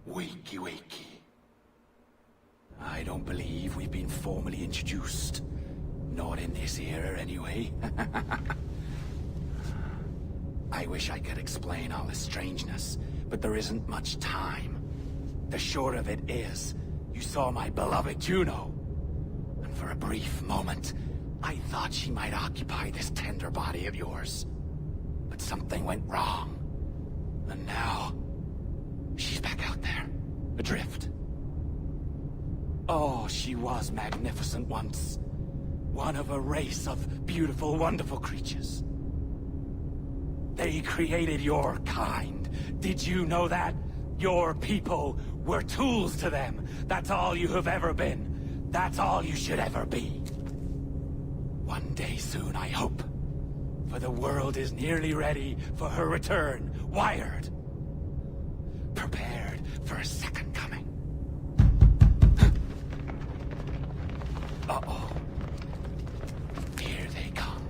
Wakey, wakey. I don't believe we've been formally introduced. Not in this era, anyway. I wish I could explain all the strangeness, but there isn't much time. The short of it is, you saw my beloved Juno. And for a brief moment, I thought she might occupy this tender body of yours. But something went wrong. And now, she's back out there, adrift. Oh, she was magnificent once. One of a race of beautiful, wonderful creatures. They created your kind. Did you know that? Your people were tools to them. That's all you have ever been. That's all you should ever be. One day soon, I hope. For the world is nearly ready for her return. Wired. Prepared for a second coming. Uh-oh. Here they come.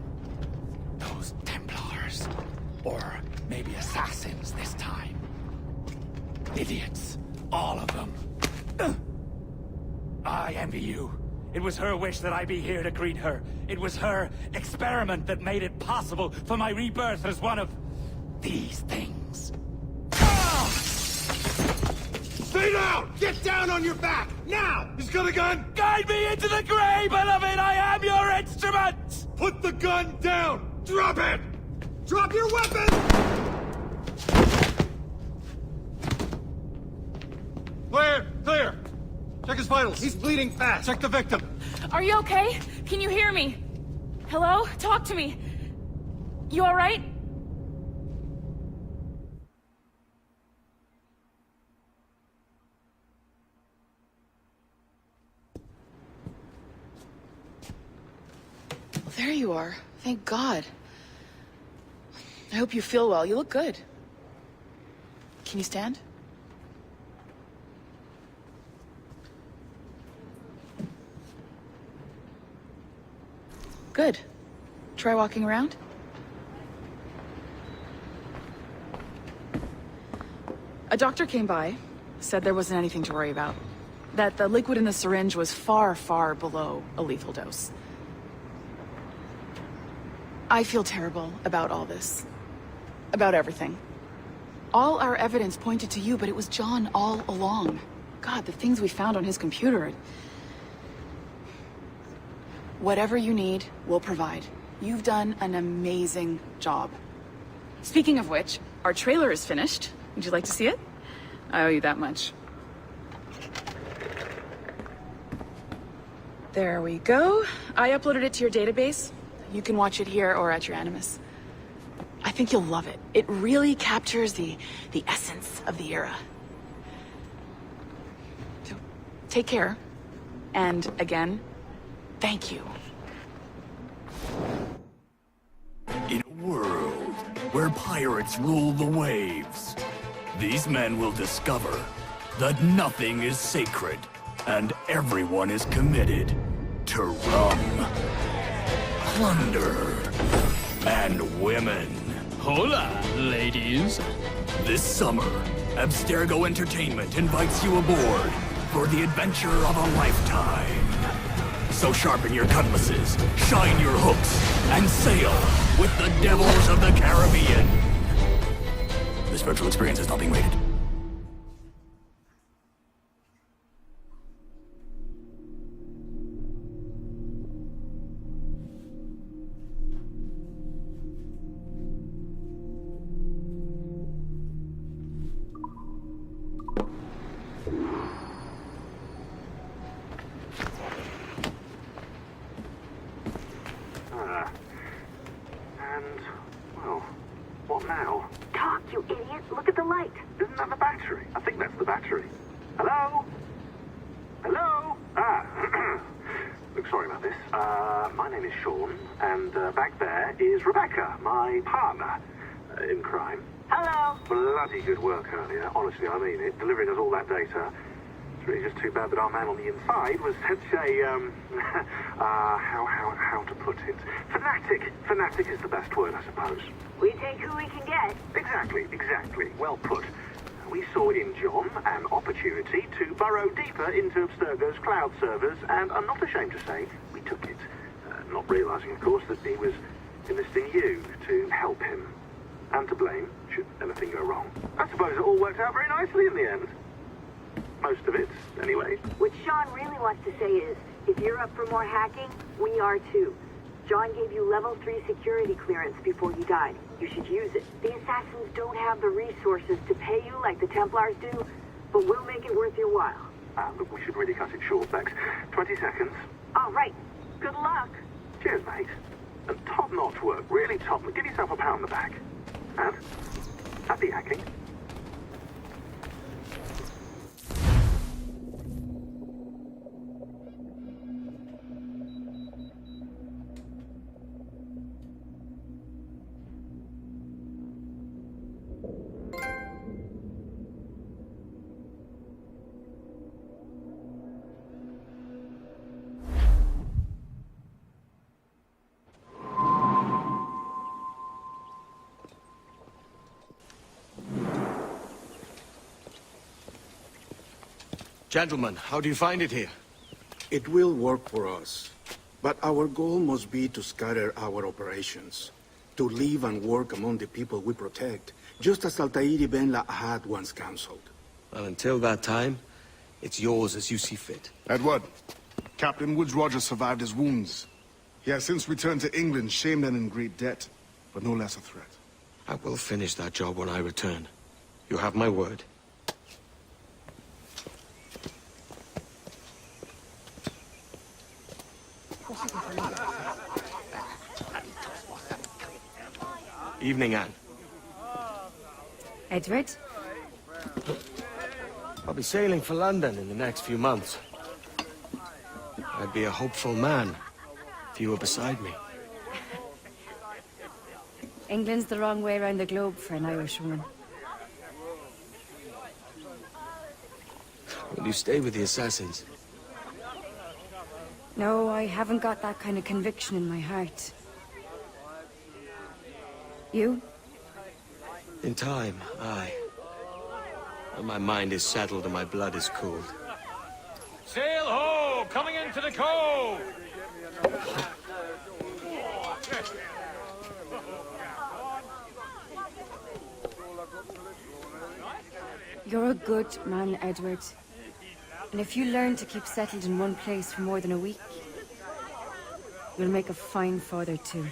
Those Templars. Or maybe assassins this time. Idiots. All of them. I envy you. It was her wish that I be here to greet her. It was her experiment that made it possible for my rebirth as one of these things. Stay down! Get down on your back! Now! He's got a gun! Guide me into the grave, beloved! I am your instrument! Put the gun down! Drop it! Drop your weapon! Clear! Clear! Check his vitals. He's bleeding fast. Check the victim. Are you okay? Can you hear me? Hello? Talk to me. You alright? There you are. Thank God. I hope you feel well. You look good. Can you stand? Good. Try walking around. A doctor came by, said there wasn't anything to worry about. That the liquid in the syringe was far, far below a lethal dose. I feel terrible about all this. About everything. All our evidence pointed to you, but it was John all along. God, the things we found on his computer. Whatever you need, we'll provide. You've done an amazing job. Speaking of which, our trailer is finished. Would you like to see it? I owe you that much. There we go. I uploaded it to your database. You can watch it here or at your Animus. I think you'll love it. It really captures the essence of the era. So, take care. And again, thank you. In a world where pirates rule the waves, these men will discover that nothing is sacred and everyone is committed to rum, plunder, and women. Hola, ladies. This summer, Abstergo Entertainment invites you aboard for the adventure of a lifetime. So sharpen your cutlasses, shine your hooks, and sail with the devils of the Caribbean. This virtual experience is not being rated. And, well, what now? Talk, you idiot! Look at the light! Isn't that the battery? I think that's the battery. Hello? Hello? Look, sorry about this. My name is Sean, and back there is Rebecca, my partner in crime. Hello! Bloody good work earlier. Honestly, I mean it. Delivering us all that data. It's really just too bad that our man on the inside was such a, how to put it? Fanatic. Fanatic is the best word, I suppose. We take who we can get. Exactly. Well put. We saw in John an opportunity to burrow deeper into Abstergo's cloud servers, and I'm not ashamed to say we took it. Not realizing, of course, that he was enlisting you to help him. And to blame, should anything go wrong. I suppose it all worked out very nicely in the end. Most of it, anyway. What Sean really wants to say is, if you're up for more hacking, we are too. John gave you level 3 security clearance before you died. You should use it. The assassins don't have the resources to pay you like the Templars do, but we'll make it worth your while. Look, we should really cut it short, Bex. 20 seconds. All right. Good luck. Cheers, mate. And top-notch work, really top. Give yourself a pat on the back. And happy hacking. Gentlemen, how do you find it here? It will work for us. But our goal must be to scatter our operations. To live and work among the people we protect, just as Altair ibn La'ad once counseled. Well, until that time, it's yours as you see fit. Edward, Captain Woods Rogers survived his wounds. He has since returned to England, shamed and in great debt, but no less a threat. I will finish that job when I return. You have my word. Evening, Anne. Edward? I'll be sailing for London in the next few months. I'd be a hopeful man if you were beside me. England's the wrong way around the globe for an Irish woman. Will you stay with the assassins? No, I haven't got that kind of conviction in my heart. You? In time, aye. When my mind is settled and my blood is cooled. Sail ho! Coming into the cove! You're a good man, Edward. And if you learn to keep settled in one place for more than a week, you'll make a fine father too.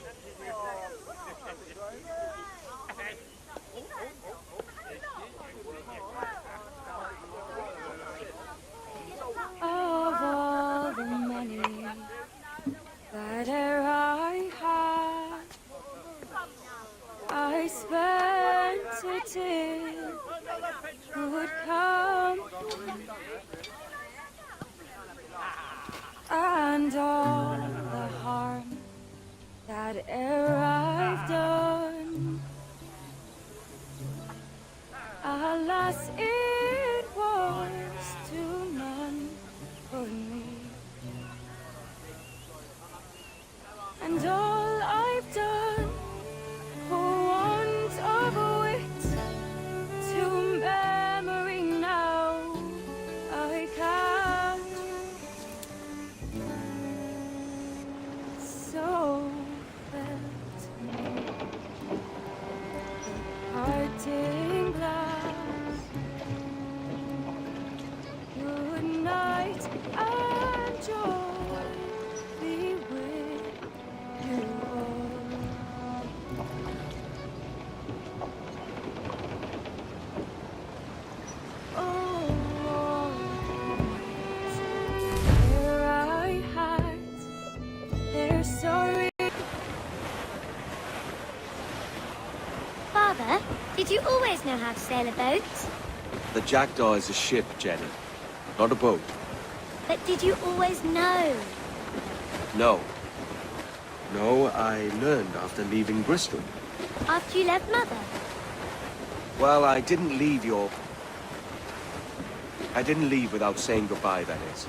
Of all the money that I had, I spent it in good company, and all the harm that I've done, alas, it was to none but me. And all I've done for want of wit, to memory now I can't. So felt floating glass. Good night and joy be with you all. Oh, their eye hides their sorry. Father, did you always know how to sail a boat? The Jackdaw is a ship, Jenny, not a boat. But did you always know? No. No, I learned after leaving Bristol. After you left Mother? Well, I didn't leave without saying goodbye, that is.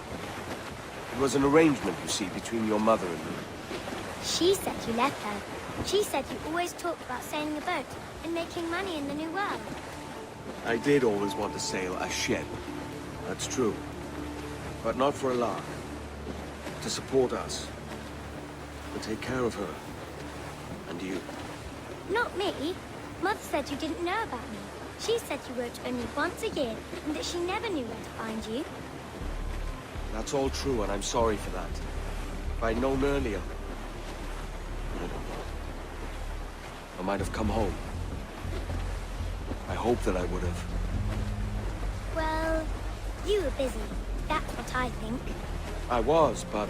It was an arrangement, you see, between your mother and me. She said you left her. She said you always talked about sailing a boat and making money in the New World. I did always want to sail a ship. That's true. But not for a lark. To support us. To take care of her. And you. Not me. Mother said you didn't know about me. She said you wrote only once a year and that she never knew where to find you. That's all true, and I'm sorry for that. If I'd known earlier, I don't know. I might have come home. I hope that I would have. Well, you were busy. That's what I think. I was, but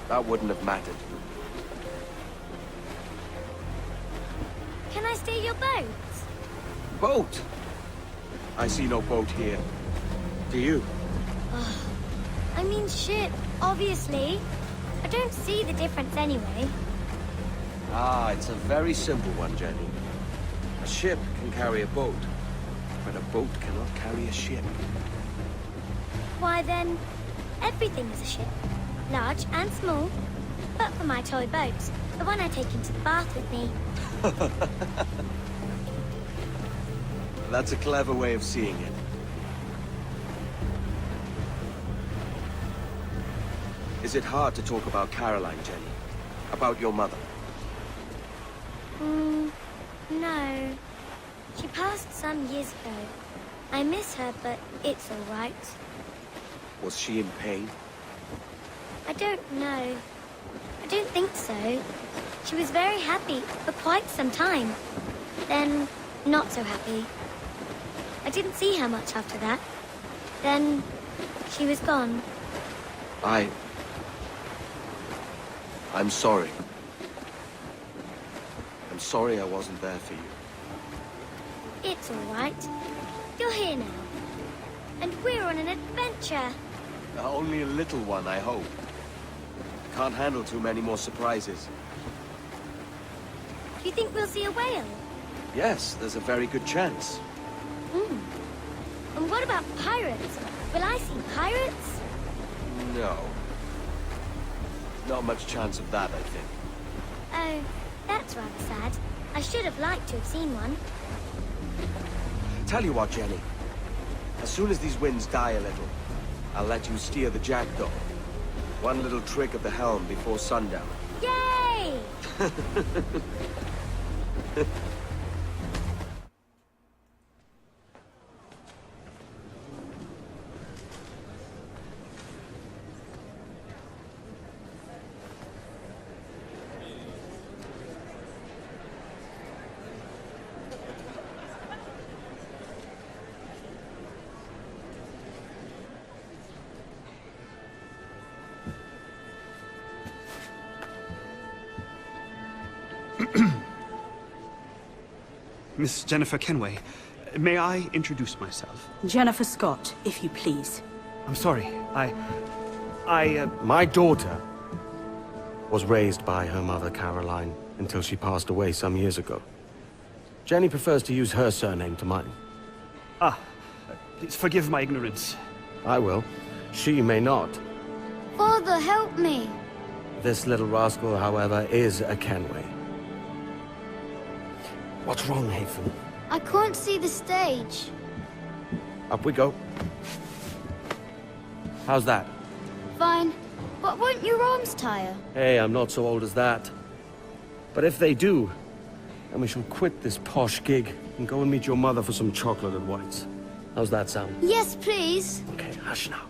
that wouldn't have mattered. Can I steal your boat? Boat? I see no boat here. Do you? I mean ship, obviously. I don't see the difference anyway. Ah, it's a very simple one, Jenny. A ship can carry a boat, but a boat cannot carry a ship. Why then, everything is a ship. Large and small. But for my toy boat, the one I take into the bath with me. That's a clever way of seeing it. Is it hard to talk about Caroline, Jenny? About your mother? No. She passed some years ago. I miss her, but it's all right. Was she in pain? I don't know. I don't think so. She was very happy for quite some time. Then, not so happy. I didn't see her much after that. Then, she was gone. I'm sorry. I'm sorry I wasn't there for you. It's all right. You're here now. And we're on an adventure. Only a little one, I hope. Can't handle too many more surprises. Do you think we'll see a whale? Yes, there's a very good chance. And what about pirates? Will I see pirates? No. Not much chance of that, I think. Oh, that's rather sad. I should have liked to have seen one. Tell you what, Jenny. As soon as these winds die a little, I'll let you steer the Jackdaw. One little trick of the helm before sundown. Yay! Miss Jennifer Kenway, may I introduce myself? Jennifer Scott, if you please. I'm sorry, My daughter was raised by her mother, Caroline, until she passed away some years ago. Jenny prefers to use her surname to mine. Please forgive my ignorance. I will. She may not. Father, help me. This little rascal, however, is a Kenway. What's wrong, Hafen? I can't see the stage. Up we go. How's that? Fine. But won't your arms tire? Hey, I'm not so old as that. But if they do, And we shall quit this posh gig and go and meet your mother for some chocolate and whites. How's that sound? Yes, please. Okay, hush now.